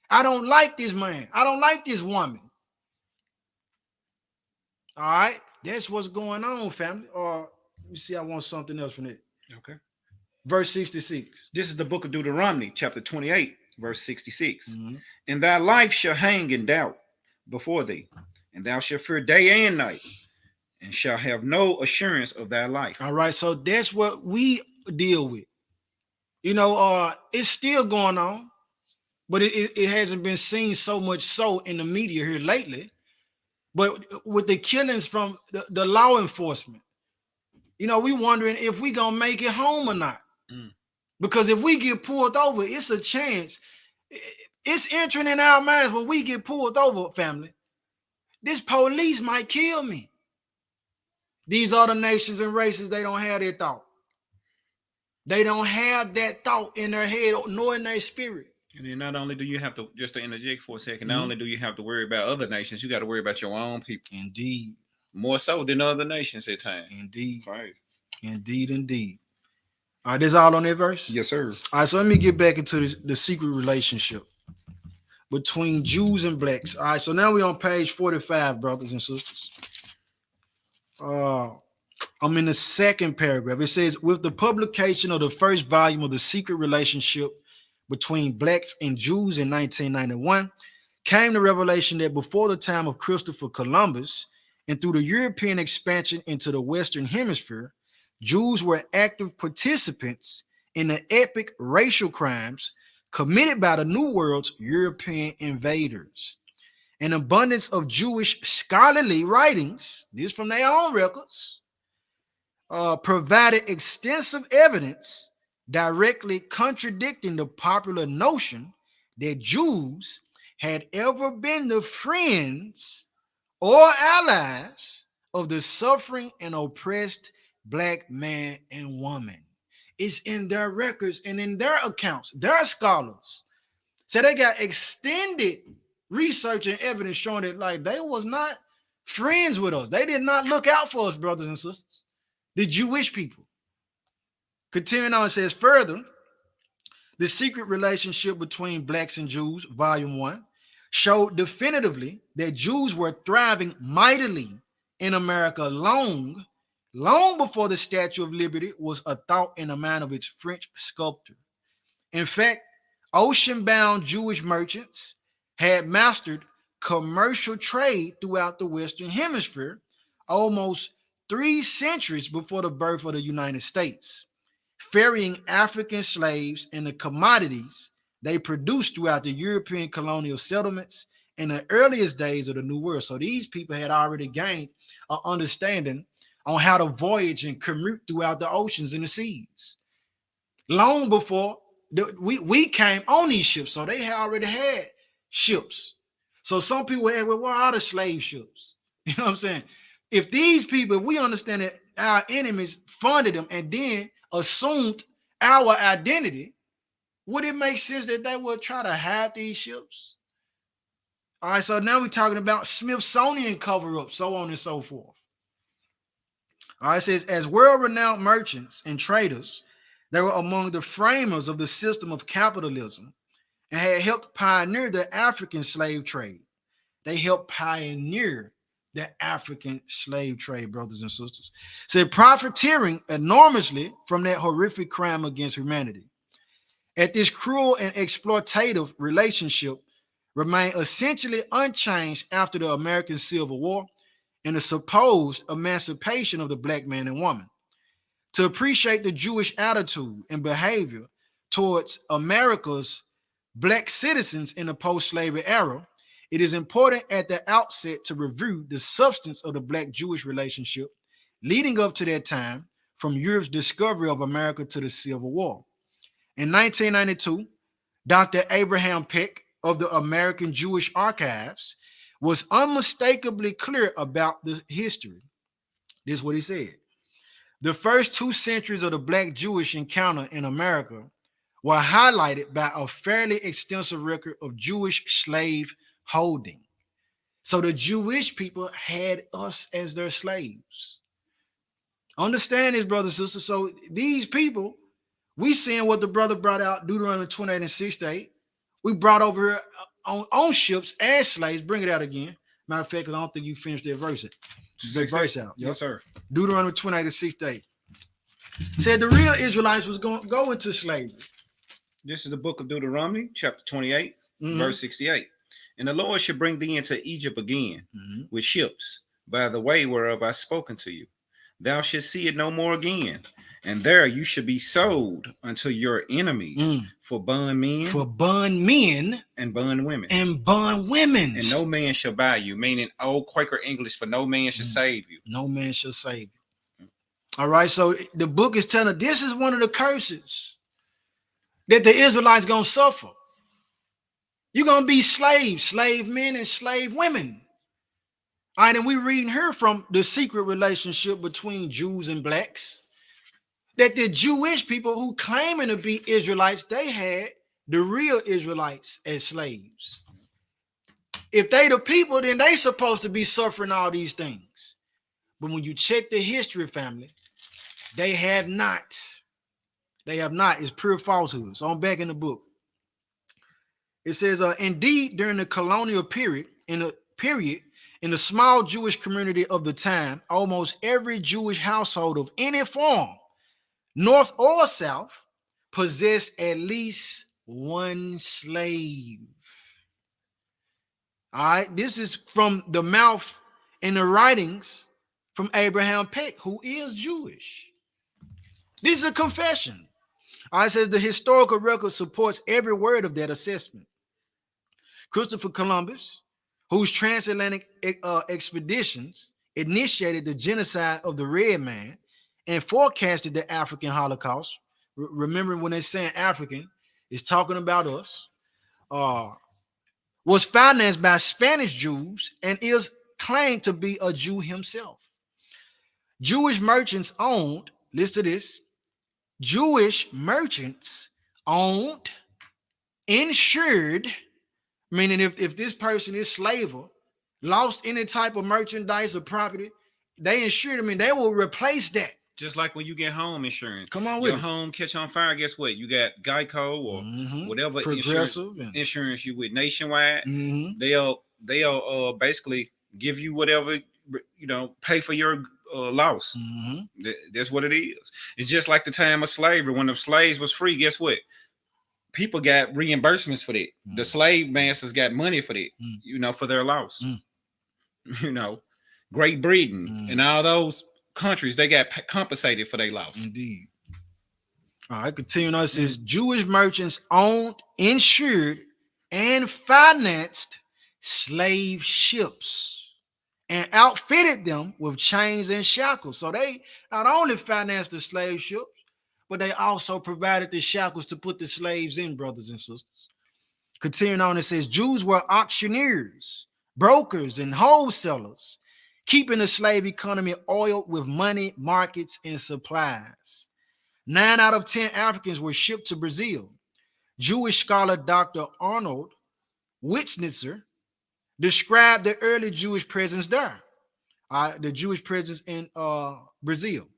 I don't like this man. I don't like this woman. All right. That's what's going on, family. Let me see. I want something else from it. Okay. Verse 66. This is the book of Deuteronomy, chapter 28, verse 66. Mm-hmm. And thy life shall hang in doubt before thee, and thou shalt fear day and night, and shall have no assurance of thy life. All right. So that's what we deal with. You know, it's still going on, but it hasn't been seen so much so in the media here lately. But with the killings from the law enforcement, you know, we wondering if we gonna make it home or not. Mm. Because if we get pulled over, it's a chance. It's entering in our minds when we get pulled over, family. This police might kill me. These other nations and races, they don't have that thought. They don't have that thought in their head nor in their spirit. And then not only do you have to, just to interject for a second, not only do you have to worry about other nations, you got to worry about your own people. Indeed. More so than other nations at times. Indeed. Right. Indeed. All right, this all on that verse? Yes, sir. All right, so let me get back into the secret relationship between Jews and blacks. All right, so now we're on page 45, brothers and sisters. I'm in the second paragraph. It says, with the publication of the first volume of The Secret Relationship Between Blacks and Jews in 1991, came the revelation that before the time of Christopher Columbus and through the European expansion into the Western Hemisphere, Jews were active participants in the epic racial crimes committed by the New World's European invaders. An abundance of Jewish scholarly writings, this from their own records, provided extensive evidence directly contradicting the popular notion that Jews had ever been the friends or allies of the suffering and oppressed black man and woman. It's in their records and in their accounts. Their scholars. So they got extended research and evidence showing that like they was not friends with us. They did not look out for us, brothers and sisters. The Jewish people. Continuing on, it says further, The Secret Relationship Between Blacks and Jews, Volume 1, showed definitively that Jews were thriving mightily in America long before the Statue of Liberty was a thought in the mind of its French sculptor. In fact, ocean-bound Jewish merchants had mastered commercial trade throughout the Western Hemisphere almost 3 centuries before the birth of the United States, ferrying African slaves and the commodities they produced throughout the European colonial settlements in the earliest days of the New World. So these people had already gained an understanding on how to voyage and commute throughout the oceans and the seas. long before we came on these ships. So they had already had ships. So some people ask, well, what are the slave ships? You know what I'm saying? If these people, we understand that our enemies funded them and then assumed our identity, would it make sense that they would try to hide these ships? All right, so now we're talking about Smithsonian cover-up, so on and so forth. All right, it says, as world-renowned merchants and traders, they were among the framers of the system of capitalism and had helped pioneer the African slave trade. They helped pioneer the African slave trade, brothers and sisters. Said profiteering enormously from that horrific crime against humanity. At this cruel and exploitative relationship remained essentially unchanged after the American Civil War and the supposed emancipation of the black man and woman. To appreciate the Jewish attitude and behavior towards America's black citizens in the post-slavery era, it is important at the outset to review the substance of the black-Jewish relationship leading up to that time from Europe's discovery of America to the Civil War. In 1992, Dr. Abraham Peck of the American Jewish Archives was unmistakably clear about the history. This is what he said. The first 2 centuries of the black Jewish encounter in America were highlighted by a fairly extensive record of Jewish slave holding. So the Jewish people had us as their slaves. Understand this, brothers and sisters. So these people, we seeing what the brother brought out, Deuteronomy 28 and 68. We brought over here on ships as slaves. Bring it out again. Matter of fact, because I don't think you finished that verse. The verse out. Yes, sir. Deuteronomy 28 and 68. Said the real Israelites was going to go into slavery. This is the book of Deuteronomy, chapter 28, verse 68. And the Lord shall bring thee into Egypt again with ships, by the way whereof I spoken to you. Thou shalt see it no more again. And there you should be sold unto your enemies for bondmen, and bondwomen. And no man shall buy you, meaning old Quaker English for no man shall save you. No man shall save you. All right, so the book is telling us this is one of the curses that the Israelites going to suffer. You're going to be slaves, slave men and slave women. All right, and we reading here from the secret relationship between Jews and blacks, that the Jewish people who claiming to be Israelites, they had the real Israelites as slaves. If they the people, then they supposed to be suffering all these things. But when you check the history, family, they have not. They have not. It's pure falsehood. So I'm back in the book. It says, indeed, during the colonial period, in the small Jewish community of the time, almost every Jewish household of any form, north or south, possessed at least one slave. All right, this is from the mouth and the writings from Abraham Peck, who is Jewish. This is a confession. All right, it says the historical record supports every word of that assessment. Christopher Columbus, whose transatlantic expeditions initiated the genocide of the red man and forecasted the African Holocaust. Remember when they're saying African, it's talking about us. Was financed by Spanish Jews and is claimed to be a Jew himself. Jewish merchants owned, listen to this, Jewish merchants owned, insured, meaning if this person is slaver, lost any type of merchandise or property, they insured them and they will replace that. Just like when you get home insurance. Come on with your home catch on fire, guess what? You got Geico or whatever insurance you with Nationwide. They'll basically give you whatever, pay for your loss. That's what it is. It's just like the time of slavery. When the slaves was free, guess what? People got reimbursements for that. The slave masters got money for that, for their loss. Great Britain and all those countries, they got compensated for their loss. Indeed. All right, continue on. It says Jewish merchants owned, insured, and financed slave ships and outfitted them with chains and shackles. So they not only financed the slave ships, but they also provided the shackles to put the slaves in, brothers and sisters. Continuing on, it says Jews were auctioneers, brokers, and wholesalers, keeping the slave economy oiled with money, markets, and supplies. 9 out of 10 Africans were shipped to Brazil. Jewish scholar Dr. Arnold Wittnitzer described the early Jewish presence there, the Jewish presence in Brazil.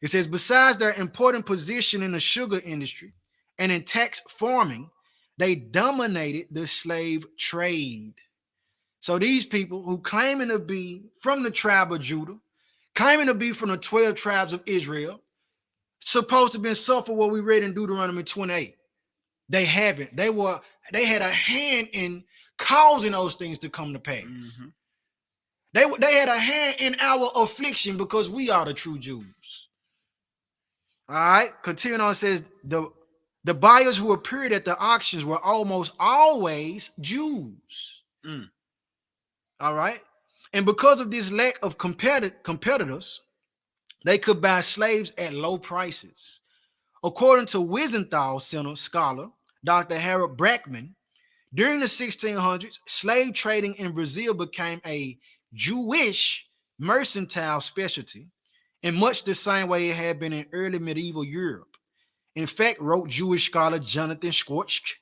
It says, besides their important position in the sugar industry and in tax farming, they dominated the slave trade. So these people who claiming to be from the tribe of Judah, claiming to be from the 12 tribes of Israel, supposed to have been suffered what we read in Deuteronomy 28. They haven't. They had a hand in causing those things to come to pass. Mm-hmm. They had a hand in our affliction because we are the true Jews. All right. Continuing on, it says the buyers who appeared at the auctions were almost always Jews. Mm. All right. And because of this lack of competitors, they could buy slaves at low prices. According to Wiesenthal Center scholar, Dr. Harold Brackman, during the 1600s, slave trading in Brazil became a Jewish mercantile specialty in much the same way it had been in early medieval Europe. In fact, wrote Jewish scholar Jonathan Schwartz,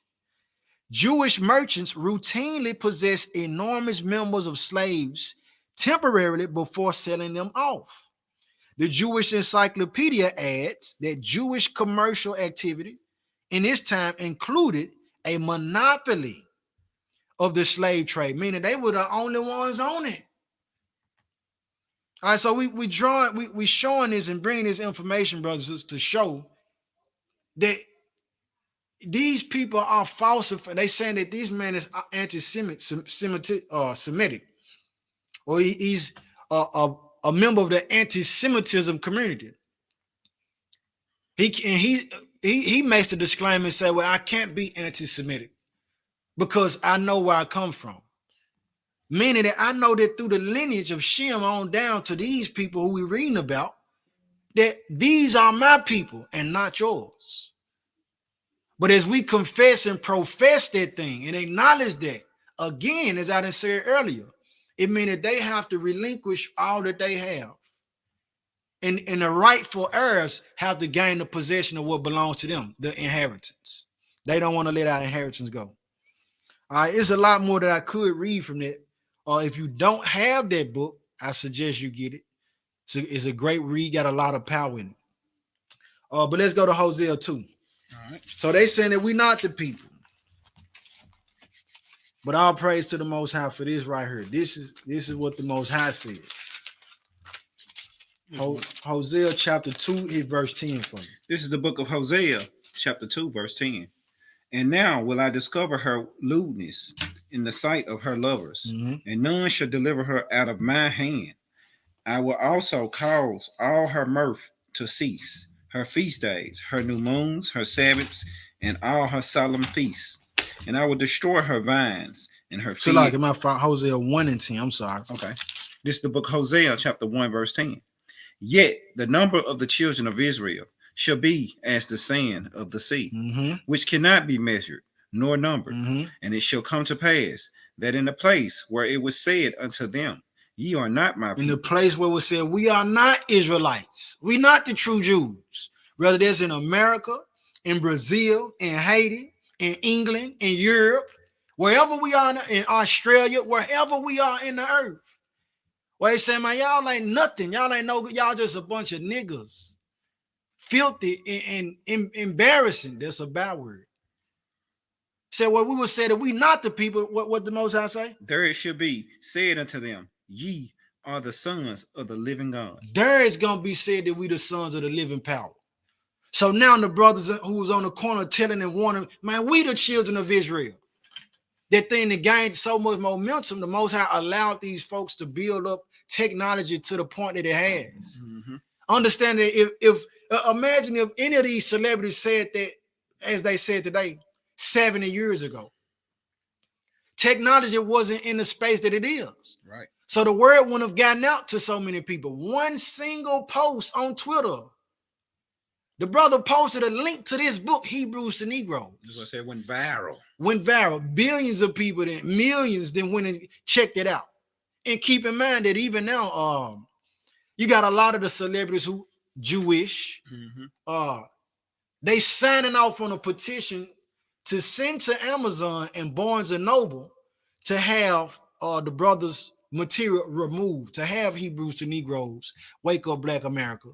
Jewish merchants routinely possessed enormous numbers of slaves temporarily before selling them off. The Jewish Encyclopedia adds that Jewish commercial activity in this time included a monopoly of the slave trade, meaning they were the only ones on it. All right, so we showing this and bringing this information, brothers, to show that these people are falsifying. They saying that this man is Semitic, or he's a member of the AntiSemitism community. He makes the disclaimer and say, well, I can't be anti-Semitic because I know where I come from. Meaning that I know that through the lineage of Shem on down to these people who we're reading about, that these are my people and not yours. But as we confess and profess that thing and acknowledge that, again, as I done said earlier, it means that they have to relinquish all that they have. And the rightful heirs have to gain the possession of what belongs to them, the inheritance. They don't want to let our inheritance go. All right, it's a lot more that I could read from that. If you don't have that book, I suggest you get it. So it's a great read, got a lot of power in it. But let's go to Hosea 2. All right. So they saying that we're not the people. But all praise to the Most High for this right here. This is what the Most High said. Hosea chapter 2, hit verse 10 for you. This is the book of Hosea, chapter 2, verse 10. And now will I discover her lewdness in the sight of her lovers, and none shall deliver her out of my hand. I will also cause all her mirth to cease, her feast days, her new moons, her Sabbaths, and all her solemn feasts. And I will destroy her vines and her so like my fault, Hosea 1 and 10. I'm sorry. Okay. This is the book Hosea, chapter 1, verse 10. Yet the number of the children of Israel shall be as the sand of the sea, which cannot be measured nor numbered. And it shall come to pass that in the place where it was said unto them, ye are not my people. In the place where it was said, we are not Israelites. We're not the true Jews. Whether that's in America, in Brazil, in Haiti, in England, in Europe, wherever we are, in Australia, wherever we are in the earth. Where they say, man, y'all ain't nothing. Y'all ain't no, y'all just a bunch of niggas. Filthy and embarrassing. That's a bad word. Say, well, we will say that we not the people. What the Most High say? There it should be said unto them, ye are the sons of the living God. There is going to be said that we the sons of the living power. So now the brothers who was on the corner telling and warning, man, we the children of Israel. That thing that gained so much momentum, the Most High allowed these folks to build up technology to the point that it has. Understand that if imagine if any of these celebrities said that, as they said today, 70 years ago. Technology wasn't in the space that it is. Right. So the word wouldn't have gotten out to so many people. One single post on Twitter The brother posted a link to this book, Hebrews to Negroes. That's what I said, went viral. Went viral. Billions of people, millions then went and checked it out. And keep in mind that even now, you got a lot of the celebrities who Jewish, they signing off on a petition to send to Amazon and Barnes and Noble to have the brothers' material removed, to have Hebrews to Negroes, Wake Up Black America,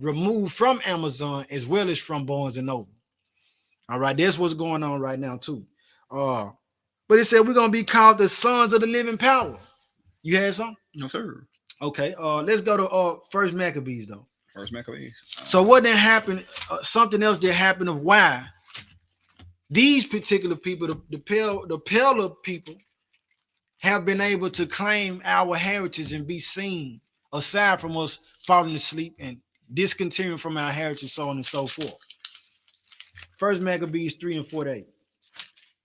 removed from Amazon as well as from Barnes and Noble. All right, that's what's going on right now too. But it said we're gonna be called the sons of the living power. You had something? No, sir. Okay, let's go to First Maccabees though. First Maccabees. So what then happened? Something else that happened of why these particular people, the Peller people, have been able to claim our heritage and be seen aside from us falling asleep and discontinuing from our heritage, so on and so forth. First Maccabees 3 and 48.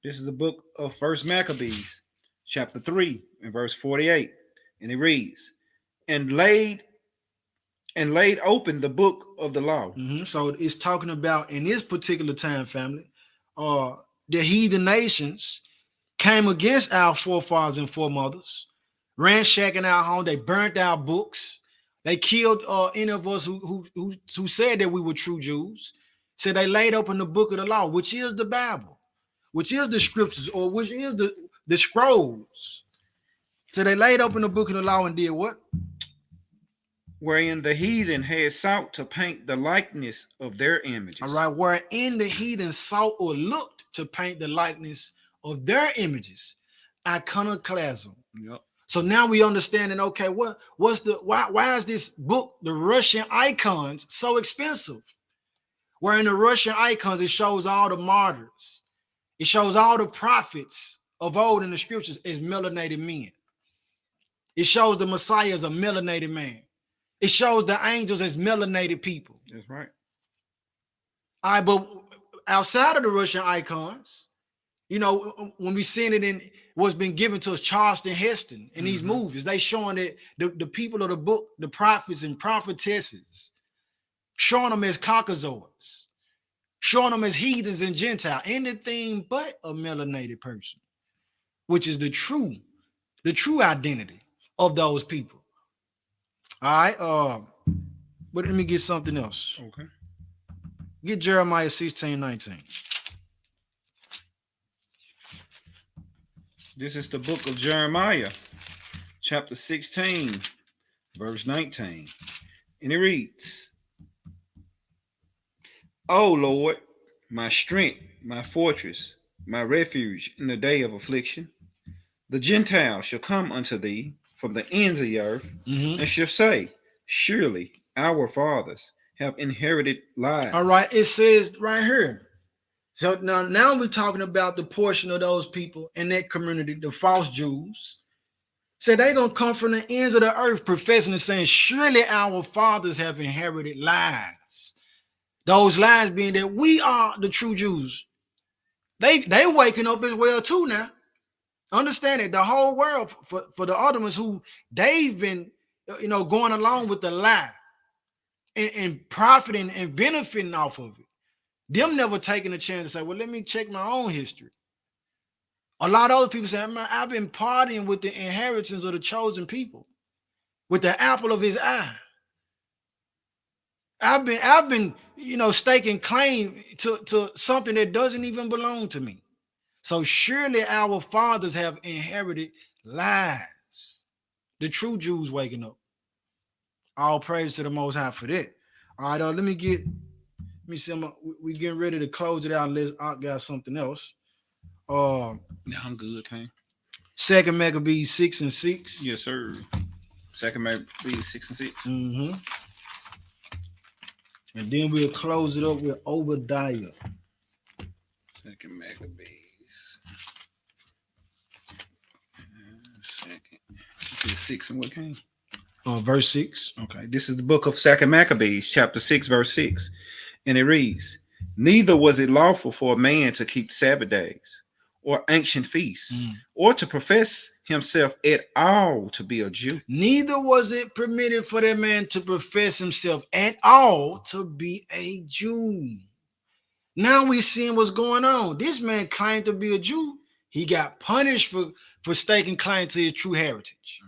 This is the book of First Maccabees, chapter 3 and verse 48. And it reads, and laid open the book of the law. So it's talking about in this particular time, family, the heathen nations came against our forefathers and foremothers, ransacking our home. They burnt our books. They killed any of us who said that we were true Jews. So they laid open the book of the law, which is the Bible, which is the scriptures, or which is the scrolls. So they laid open the book of the law and did what? Wherein the heathen had sought to paint the likeness of their images. All right, wherein the heathen sought or looked to paint the likeness of their images. Iconoclasm. Yep. So now we understanding, okay, why is this book, the Russian icons, so expensive? Where in the Russian icons, it shows all the martyrs. It shows all the prophets of old in the scriptures as melanated men. It shows the Messiah as a melanated man. It shows the angels as melanated people. That's right. All right, but outside of the Russian icons, you know, when we seen it in what's been given to us, Charleston Heston, in these movies, they showing that the people of the book, the prophets and prophetesses, showing them as Caucasoids, showing them as heathens and Gentiles, anything but a melanated person, which is the true identity of those people. All right, but let me get something else. Okay. Get Jeremiah 16:19. This is the book of Jeremiah, chapter 16, verse 19. And it reads, O Lord, my strength, my fortress, my refuge in the day of affliction, the Gentiles shall come unto thee from the ends of the earth, and shall say, surely our fathers have inherited lives. All right, it says right here. So now we're talking about the portion of those people in that community, the false Jews. So they're going to come from the ends of the earth professing and saying, surely our fathers have inherited lies. Those lies being that we are the true Jews. They waking up as well too now. Understand it, the whole world for the other ones who they've been, going along with the lie and profiting and benefiting off of it. Them never taking a chance to say, well, let me check my own history. A lot of other people say, man, I've been partying with the inheritance of the chosen people, with the apple of his eye. I've been, staking claim to something that doesn't even belong to me. So surely our fathers have inherited lies. The true Jews waking up. All praise to the Most High for that. All right, let me see. We getting ready to close it out unless I got something else. Yeah, I'm good, okay. 2 Maccabees 6 and 6. Yes, sir. 2 Maccabees 6 and 6. And then we'll close it up with Obadiah. 2 Maccabees. This is 6 and what came? Verse 6. Okay, this is the book of 2 Maccabees, chapter 6, verse 6. And it reads, neither was it lawful for a man to keep Sabbath days, or ancient feasts, or to profess himself at all to be a Jew. Neither was it permitted for that man to profess himself at all to be a Jew. Now we seeing what's going on. This man claimed to be a Jew. He got punished for staking claim to his true heritage.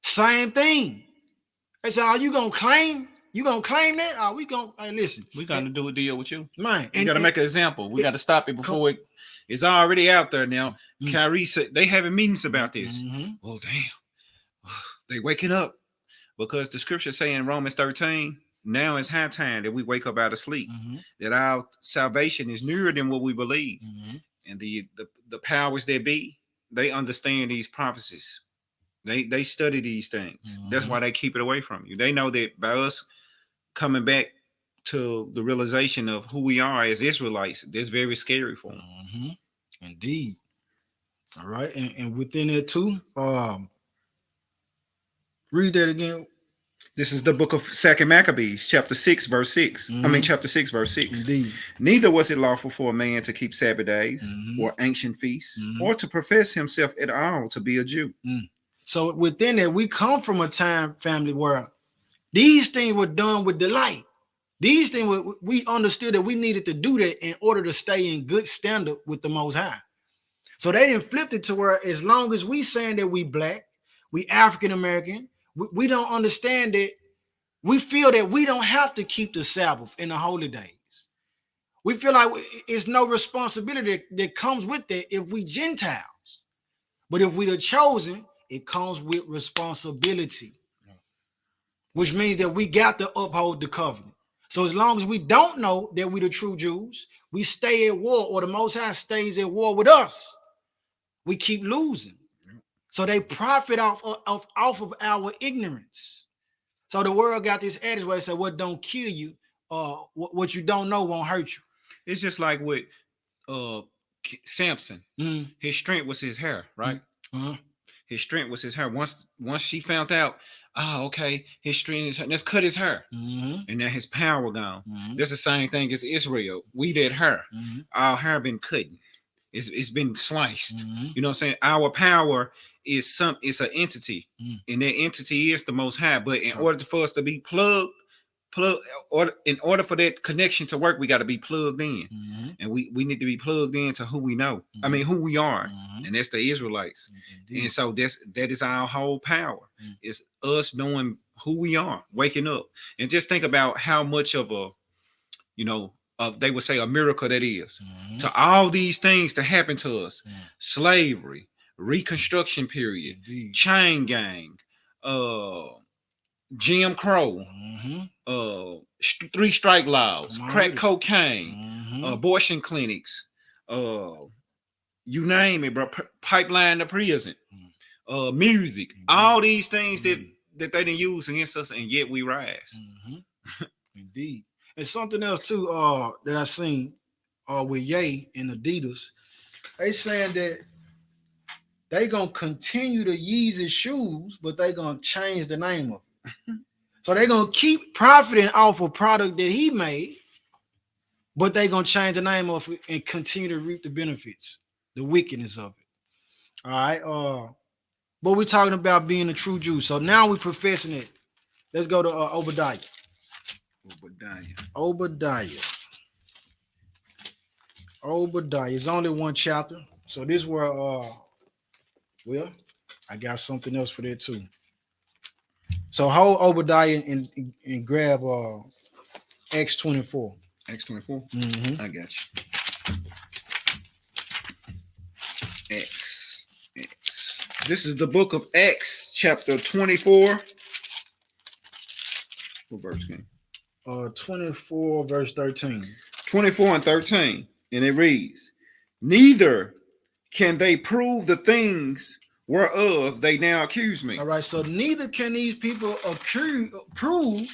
Same thing. They said, "Are you gonna claim? You gonna claim that? Are we gonna? Hey, listen, We got to do a deal with you, man. You got to make an example. We got to stop it before it's already out there now." Kyrie said they having meetings about this. Oh damn, they waking up because the scripture say in Romans 13, now it's high time that we wake up out of sleep, that our salvation is nearer than what we believe, and the powers that be, they understand these prophecies. They study these things. That's why they keep it away from you. They know that by us coming back to the realization of who we are as Israelites, that's very scary for them. Indeed. All right, and within it too, read that again. This is the book of 2 Maccabees, chapter 6, verse 6. Chapter 6, verse 6. Indeed. Neither was it lawful for a man to keep Sabbath days or ancient feasts, or to profess himself at all to be a Jew. So within that, we come from a time, family, where these things were done with delight. These things we understood that we needed to do that in order to stay in good standard with the Most High. So they didn't flip it to where as long as we saying that we black, we African American, we don't understand that. We feel that we don't have to keep the Sabbath in the holy days. We feel like it's no responsibility that comes with that if we Gentiles. But if we the chosen, it comes with responsibility, which means that we got to uphold the covenant. So as long as we don't know that we the true Jews, we stay at war, or the Most High stays at war with us. We keep losing. So they profit off of our ignorance. So the world got this adage where they say, what don't kill you, what you don't know won't hurt you. It's just like with Samson. His strength was his hair, right? His strength was his hair. Once she found out, okay, his strength is hair, let's cut his hair. And now his power gone. That's the same thing as Israel. We did hair. Our hair been cut. It's been sliced. You know what I'm saying? Our power is it's an entity, and that entity is the Most High. But in order for us to be plugged, or in order for that connection to work, we got to be plugged in, and we need to be plugged into who we know. I mean, who we are, and that's the Israelites. And so that is our whole power. It's us knowing who we are, waking up, and just think about how much of a, they would say a miracle that is to all these things to happen to us: slavery, Reconstruction period, chain gang, Jim Crow, 3 strike laws, crack cocaine, abortion clinics, you name it, bro. Pipeline to prison, music, all these things that they didn't use against us, and yet we rise. Indeed. And something else too, that I seen with Ye and Adidas, they saying that they gonna continue to Yeezy shoes, but they gonna change the name of it. So they gonna keep profiting off a product that he made, but they gonna change the name of it and continue to reap the benefits, the wickedness of it. All right. But we're talking about being a true Jew. So now we're professing it. Let's go to Obadiah. Obadiah. It's only one chapter. So this where I got something else for that too. So hold Obadiah and grab Acts 24. Acts 24? I got you. Acts. This is the book of Acts, chapter 24. What verse came? 24, verse 13. 24 and 13. And it reads, neither can they prove the things whereof they now accuse me. All right, so neither can these people prove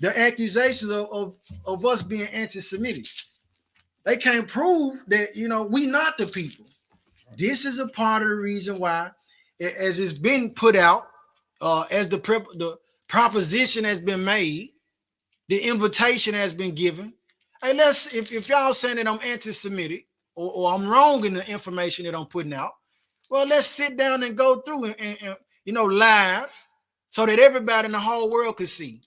the accusations of us being anti-Semitic. They can't prove that, we not the people. This is a part of the reason why, as it's been put out, as the proposition has been made, the invitation has been given. Hey, if y'all saying that I'm anti-Semitic, or I'm wrong in the information that I'm putting out, well, let's sit down and go through and live so that everybody in the whole world can see.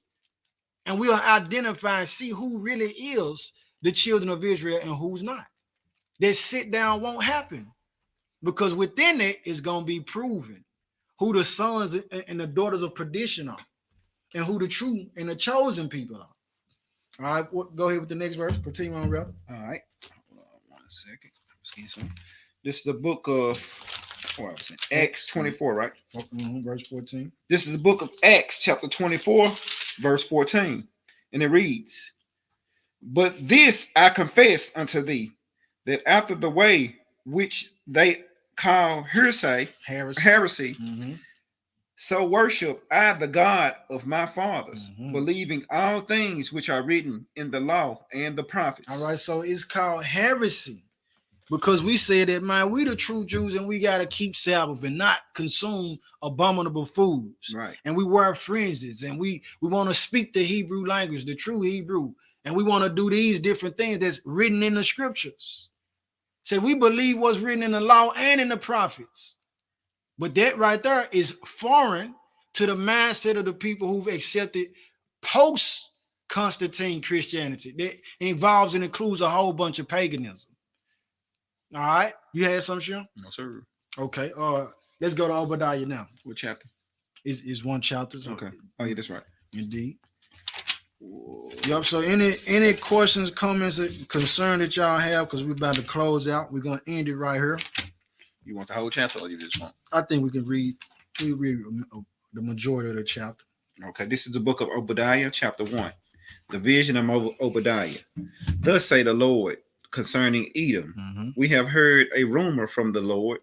And we'll identify and see who really is the children of Israel and who's not. That sit down won't happen because within it is going to be proven who the sons and the daughters of perdition are and who the true and the chosen people are. All right, go ahead with the next verse. Continue on, brother. All right. Hold on 1 second. This is the book of Acts 24, right? Verse 14. This is the book of Acts, chapter 24, verse 14. And it reads, "But this I confess unto thee, that after the way which they call heresy, Mm-hmm. so worship I the God of my fathers, Mm-hmm. believing all things which are written in the law and the prophets." All right, so it's called heresy because we said that, man, we the true Jews and we got to keep Sabbath and not consume abominable foods. Right. And we wear fringes and we want to speak the Hebrew language, the true Hebrew. And we want to do these different things that's written in the scriptures. So we believe what's written in the law and in the prophets. But that right there is foreign to the mindset of the people who've accepted post-Constantine Christianity. That involves and includes a whole bunch of paganism. All right. You had some, Sean? No, sir. Okay. Let's go to Obadiah now. What chapter? Is one chapter. So Okay. Oh, yeah, that's right. Indeed. Yep. So any questions, comments, or concern that y'all have, because we're about to close out. We're gonna end it right here. You want the whole chapter or you just want? I think we can read. We read the majority of the chapter. Okay, this is the book of Obadiah, chapter 1. The vision of Obadiah. Thus say the Lord concerning Edom. Mm-hmm. We have heard a rumor from the Lord,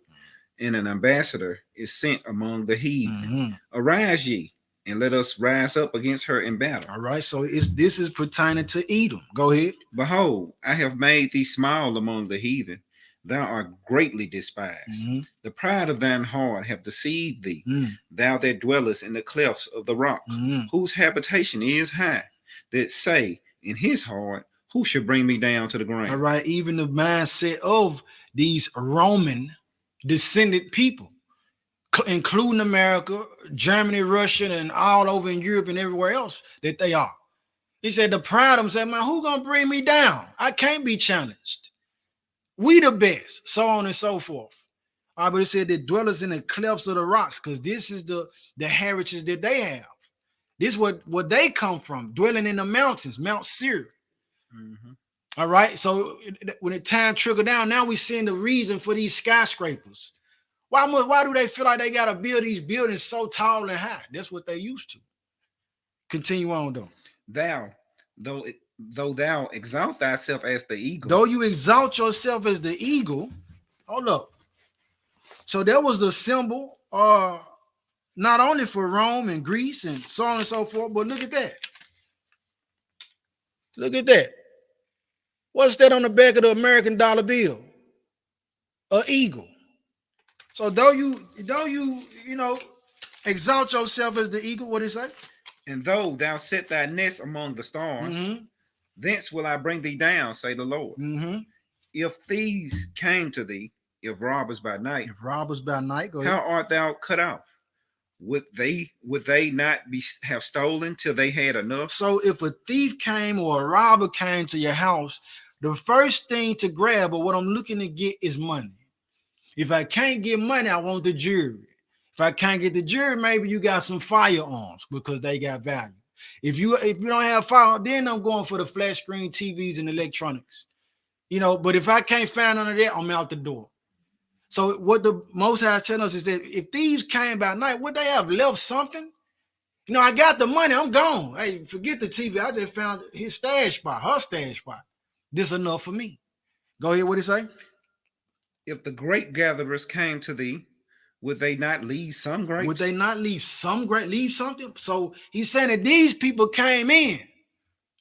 and an ambassador is sent among the heathen. Mm-hmm. Arise ye, and let us rise up against her in battle. All right, so this is pertaining to Edom. Go ahead. Behold, I have made thee small among the heathen. Thou art greatly despised. Mm-hmm. The pride of thine heart have deceived thee, Mm-hmm. thou that dwellest in the clefts of the rock, Mm-hmm. whose habitation is high, that say in his heart, who shall bring me down to the ground? All right, even the mindset of these Roman descended people, including America, Germany, Russia, and all over in Europe and everywhere else that they are. He said the pride of them said, man, who gonna bring me down? I can't be challenged. We the best, so on and so forth. All right, but it said the dwellers in the clefts of the rocks, because this is the heritage that they have. This is what they come from, dwelling in the mountains, Mount Seir. Mm-hmm. All right, so when the time trickled down, now we seeing the reason for these skyscrapers. Why do they feel like they got to build these buildings so tall and high? That's what they used to. Continue on, though. Though thou exalt thyself as the eagle. Though you exalt yourself as the eagle, hold up. So that was the symbol, not only for Rome and Greece and so on and so forth, but look at that. Look at that. What's that on the back of the American dollar bill? An eagle. So though you exalt yourself as the eagle, what did it say? And though thou set thy nest among the stars, Mm-hmm. thence will I bring thee down, say the Lord. Mm-hmm. If thieves came to thee, if robbers by night, If robbers by night, go ahead. how art thou cut off? Would they not have stolen till they had enough? So if a thief came or a robber came to your house, the first thing to grab or what I'm looking to get is money. If I can't get money, I want the jewelry. If I can't get the jewelry, maybe you got some firearms because they got value. If you don't have firearms, then I'm going for the flat screen TVs and electronics. But if I can't find none of that, I'm out the door. So what the Most High telling us is that if thieves came by night, would they have left something? I got the money, I'm gone. Hey, forget the TV. I just found his stash spot, her stash spot. This enough for me. Go ahead, what he say? If the grape gatherers came to thee, would they not leave some grapes? Would they not leave some grape, leave something? So he's saying that these people came in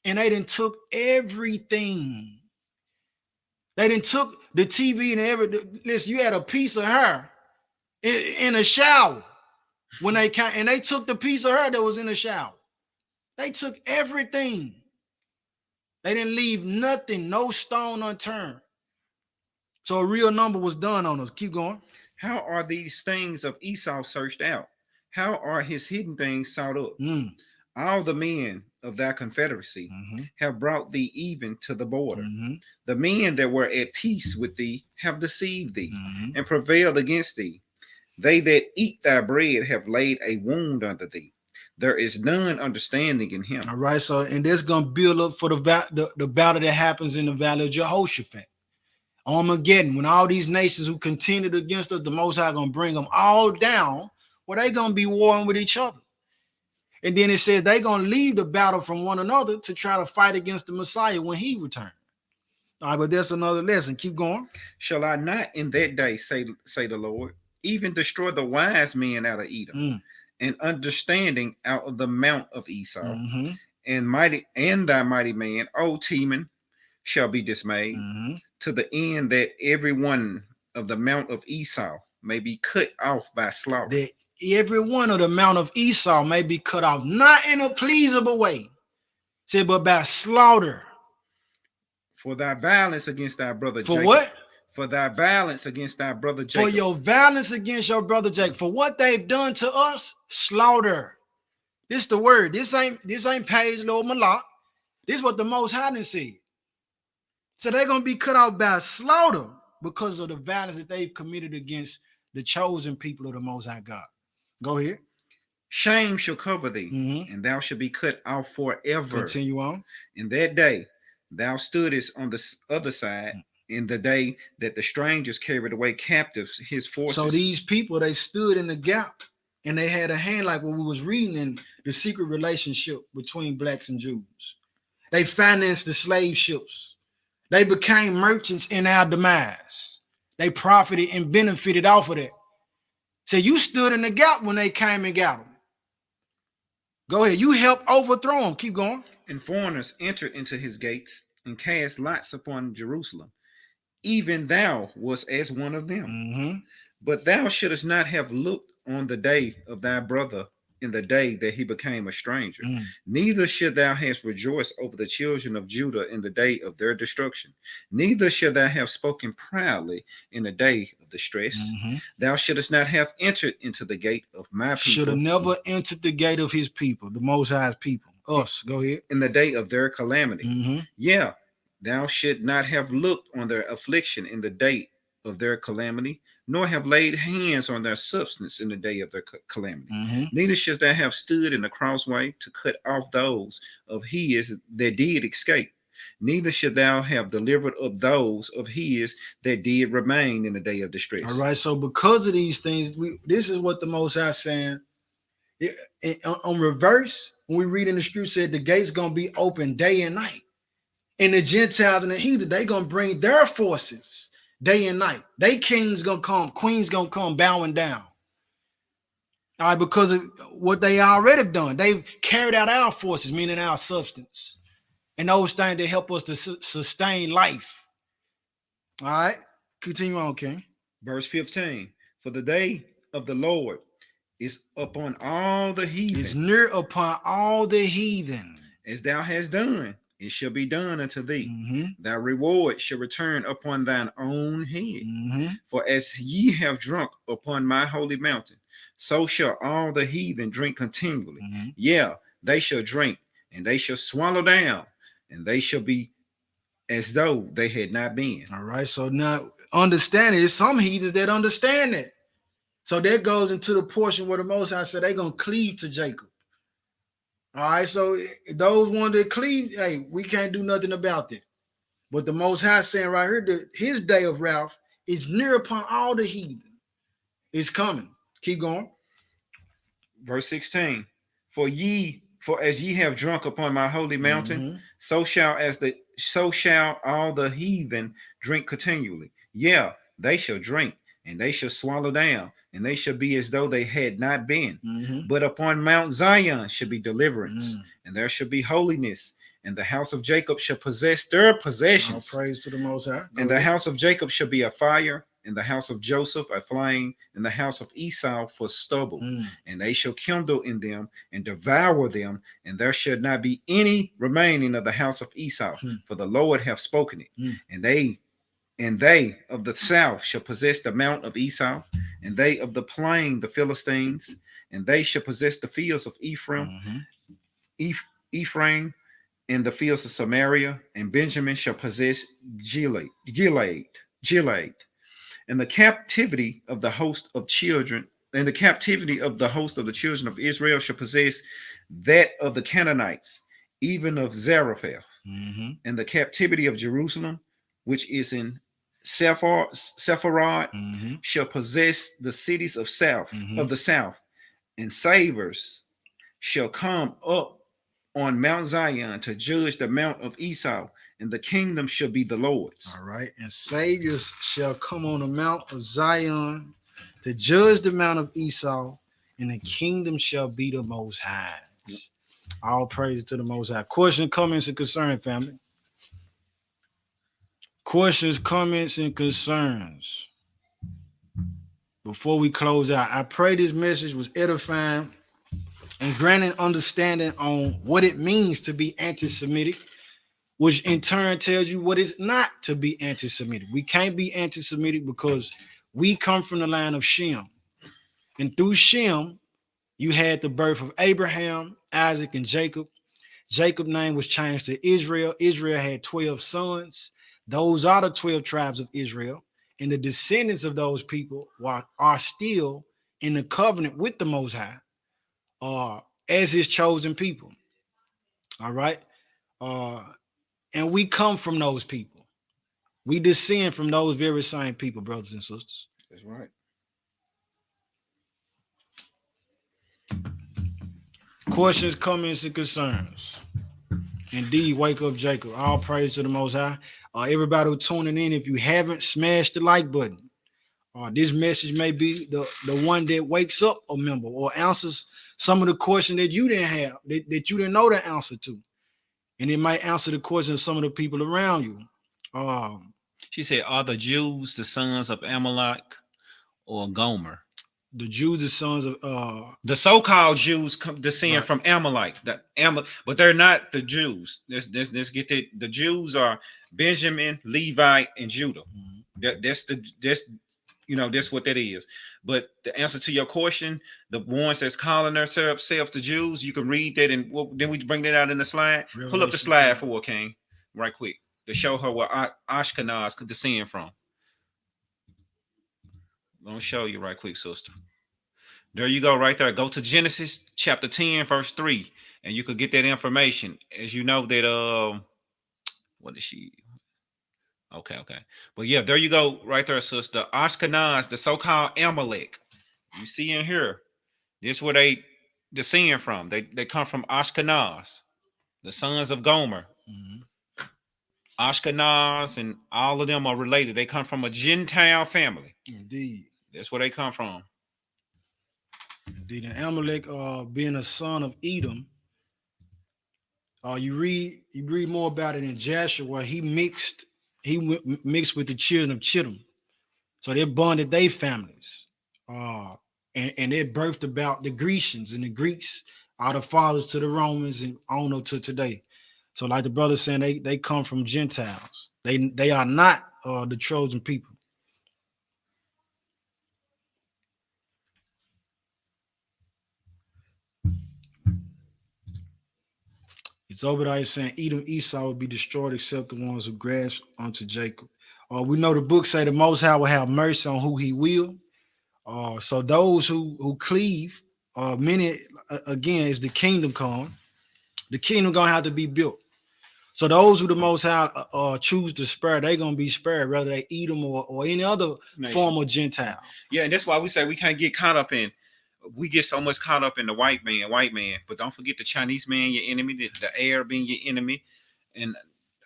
and they done took everything. They done took the TV and listen, you had a piece of hair in a shower when they came, and they took the piece of hair that was in the shower. They took everything. They didn't leave nothing, no stone unturned. So a real number was done on us. Keep going. How are these things of Esau searched out? How are his hidden things sought up? All the men of thy confederacy have brought thee even to the border. The men that were at peace with thee have deceived thee and prevailed against thee. They that eat thy bread have laid a wound under thee. There is none understanding in him. All right, so and this gonna build up for the battle that happens in the valley of Jehoshaphat. Armageddon, when all these nations who contended against us, the Most High gonna bring them all down, where they gonna be warring with each other. And then it says they gonna leave the battle from one another to try to fight against the Messiah when he returns. All right, but that's another lesson. Keep going. Shall I not in that day, say the Lord, even destroy the wise men out of Edom, and understanding out of the mount of Esau, and thy mighty man, O Teman, shall be dismayed, to the end that every one of the mount of Esau may be cut off by slaughter. That every one of the mount of Esau may be cut off, not in a pleasable way, said, but by slaughter. For thy violence against thy brother For Jacob. what? For thy violence against thy brother Jacob. For your violence against your brother Jacob. For what they've done to us, slaughter. This is the word. This ain't Page Lord Malak. This is what the Most High done said. So they're going to be cut off by slaughter because of the violence that they've committed against the chosen people of the Most High God. Go ahead. Shame shall cover thee, and thou shalt be cut off forever. Continue on. In that day thou stoodest on the other side, in the day that the strangers carried away captives his forces. So these people, they stood in the gap, and they had a hand like what we was reading in the secret relationship between blacks and Jews. They financed the slave ships. They became merchants in our demise. They profited and benefited off of that. So you stood in the gap when they came and got them. Go ahead. You helped overthrow them. Keep going. And foreigners entered into his gates and cast lots upon Jerusalem. Even thou wast as one of them. But thou shouldest not have looked on the day of thy brother in the day that he became a stranger. Neither should thou have rejoiced over the children of Judah in the day of their destruction. Neither should thou have spoken proudly in the day of distress. Thou shouldest not have entered into the gate of my people. Should have never entered the gate of his people, the Most High's people. Us. Go ahead. In the day of their calamity. Yeah, thou should not have looked on their affliction in the day of their calamity, nor have laid hands on their substance in the day of their calamity. Neither should thou have stood in the crossway to cut off those of his that did escape. Neither should thou have delivered up those of his that did remain in the day of distress. All right. So because of these things, this is what the Most High saying. On reverse, when we read in the scripture, said the gates gonna be open day and night, and the Gentiles and the heathen, they gonna bring their forces day and night. They kings gonna come, queens gonna come bowing down. All right, because of what they already have done. They've carried out our forces, meaning our substance, and those things that help us to sustain life. All right, continue on, King. Verse 15. For the day of the Lord is upon all the heathen. Is near upon all the heathen. As thou hast done, it shall be done unto thee. Thy reward shall return upon thine own head. For as ye have drunk upon my holy mountain, so shall all the heathen drink continually. Yeah, they shall drink, and they shall swallow down, and they shall be as though they had not been. All right, so now understand it. There's some heathens that understand it. So that goes into the portion where the Most High said they're going to cleave to Jacob. All right, so those ones that cleave, hey, we can't do nothing about that. But the Most High saying right here that his day of wrath is near upon all the heathen. It's coming. Keep going. Verse 16. For as ye have drunk upon my holy mountain, so shall all the heathen drink continually. Yeah, they shall drink, and they shall swallow down, and they shall be as though they had not been. But upon Mount Zion shall be deliverance, and there shall be holiness, and the house of Jacob shall possess their possessions. All praise to the Most High. And the house of Jacob shall be a fire, and the house of Joseph a flame, and the house of Esau for stubble. And they shall kindle in them and devour them, and there shall not be any remaining of the house of Esau, for the Lord hath spoken it. And they of the south shall possess the mount of Esau, and they of the plain the Philistines, and they shall possess the fields of Ephraim, Ephraim, and the fields of Samaria, and Benjamin shall possess Gilead, and the captivity of the host of children, and the captivity of the host of the children of Israel shall possess that of the Canaanites, even of Zarephath, and the captivity of Jerusalem, which is in Sepharad, shall possess the cities of the south, and savers shall come up on Mount Zion to judge the mount of Esau, and the kingdom shall be the Lord's. All right. And saviors shall come on the Mount of Zion to judge the Mount of Esau, and the kingdom shall be the Most High. All praise to the Most High. Questions, comments, and concerns, family. Questions, comments, and concerns. Before we close out, I pray this message was edifying and granting understanding on what it means to be anti-Semitic, which in turn tells you what it's not to be anti-Semitic. We can't be anti-Semitic because we come from the line of Shem. And through Shem, you had the birth of Abraham, Isaac, and Jacob. Jacob's name was changed to Israel. Israel had 12 sons. Those are the 12 tribes of Israel. And the descendants of those people are still in the covenant with the Most High as his chosen people. All right. And we come from those people. We descend from those very same people, brothers and sisters. That's right. Questions, comments, and concerns. Indeed, wake up, Jacob. All praise to the Most High. Everybody who's tuning in, if you haven't, smash the like button. This message may be the one that wakes up a member or answers some of the questions that you didn't have, that you didn't know the answer to. And it might answer the question of some of the people around you. She said, are the Jews the sons of Amalek or Gomer? The Jews, the sons of the so-called Jews descend right. from Amalek, but they're not the Jews. Let's get that. The Jews are Benjamin, Levi, and Judah. That's what that is. But the answer to your question, the ones that's calling themselves the Jews, you can read that, and then we bring that out in the slide. Revelation. Pull up the slide for her, King, right quick, to show her where Ashkenaz could descend from. I'm gonna show you right quick, sister. There you go, right there. Go to Genesis chapter 10, verse 3, and you could get that information. As you know that what is she? Okay. But yeah, there you go, right there, sister. Ashkenaz, the so-called Amalek. You see in here, this is where they descend from. They come from Ashkenaz, the sons of Gomer. Ashkenaz and all of them are related. They come from a Gentile family. Indeed. That's where they come from. Indeed. And Amalek being a son of Edom, you read more about it in Joshua, where he mixed with the children of Chittim. So they bonded their families. And it birthed about the Grecians, and the Greeks are the fathers to the Romans and on up to today. So like the brother saying, they come from Gentiles. They are not the chosen people. It's Obadiah saying Edom, Esau will be destroyed except the ones who grasp onto Jacob. We know the book say the Most High will have mercy on who he will. So those who cleave, many, again, is the kingdom come. The kingdom gonna have to be built. So those who the Most High choose to spare, they're gonna be spared, whether they Edom or any other form of Gentile. Yeah, and that's why we say we can't get caught up in. We get so much caught up in the white man, but don't forget the Chinese man, your enemy, the Arab being your enemy, and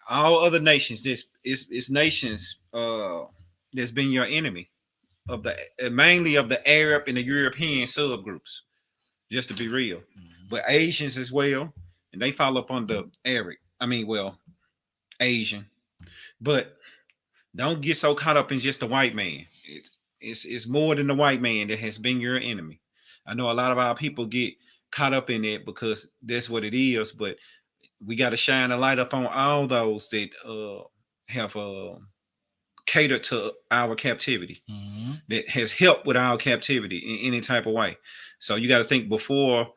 all other nations. This is nations that's been your enemy of the mainly of the Arab and the European subgroups, just to be real, but Asians as well, and they fall up under Arab. Asian, but don't get so caught up in just the white man. It's more than the white man that has been your enemy. I know a lot of our people get caught up in it because that's what it is, but we got to shine a light up on all those that have catered to our captivity, Mm-hmm. that has helped with our captivity in any type of way. So you got to think, before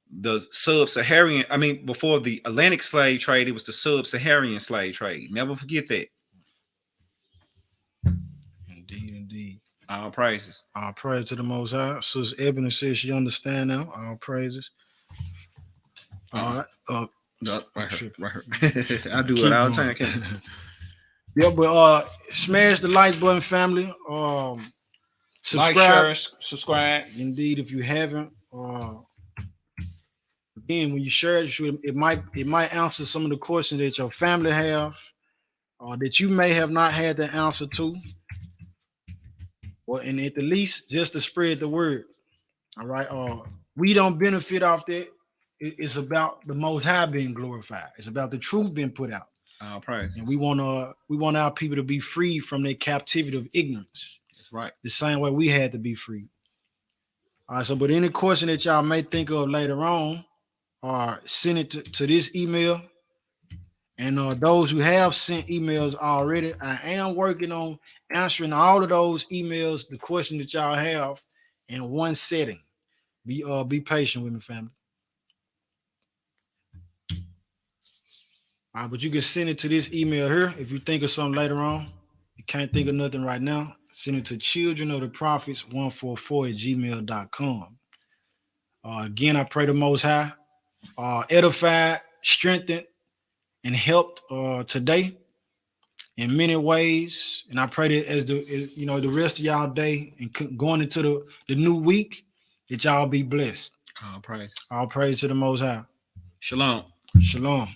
the sub-Saharan, before the Atlantic slave trade, it was the sub-Saharan slave trade. Never forget that. Indeed. All praises. All praise to the Most High. Sister Ebony says she understand now. All praises. All right. Right here. I do Keep it all the going. time. Yeah, but smash the like button, family. Subscribe. Like, share, subscribe. Indeed, if you haven't. Again, when you share it, it might answer some of the questions that your family have, or that you may have not had the answer to. Or and at the least, just to spread the word. All right. We don't benefit off that. It's about the Most High being glorified. It's about the truth being put out. All praises. And we want our people to be free from their captivity of ignorance. That's right. The same way we had to be free. All right. So, but any question that y'all may think of later on, send it to this email. And those who have sent emails already, I am working on answering all of those emails, the question that y'all have, in one setting. Be patient with me, family. All right, but you can send it to this email here if you think of something later on. You can't think of nothing right now, send it to childrenoftheprophets144@gmail.com. Again, I pray the Most High edified, strengthened, and helped today in many ways. And I pray that as the rest of y'all day and going into the new week, that y'all be blessed. All praise. All praise to the Most High. Shalom. Shalom.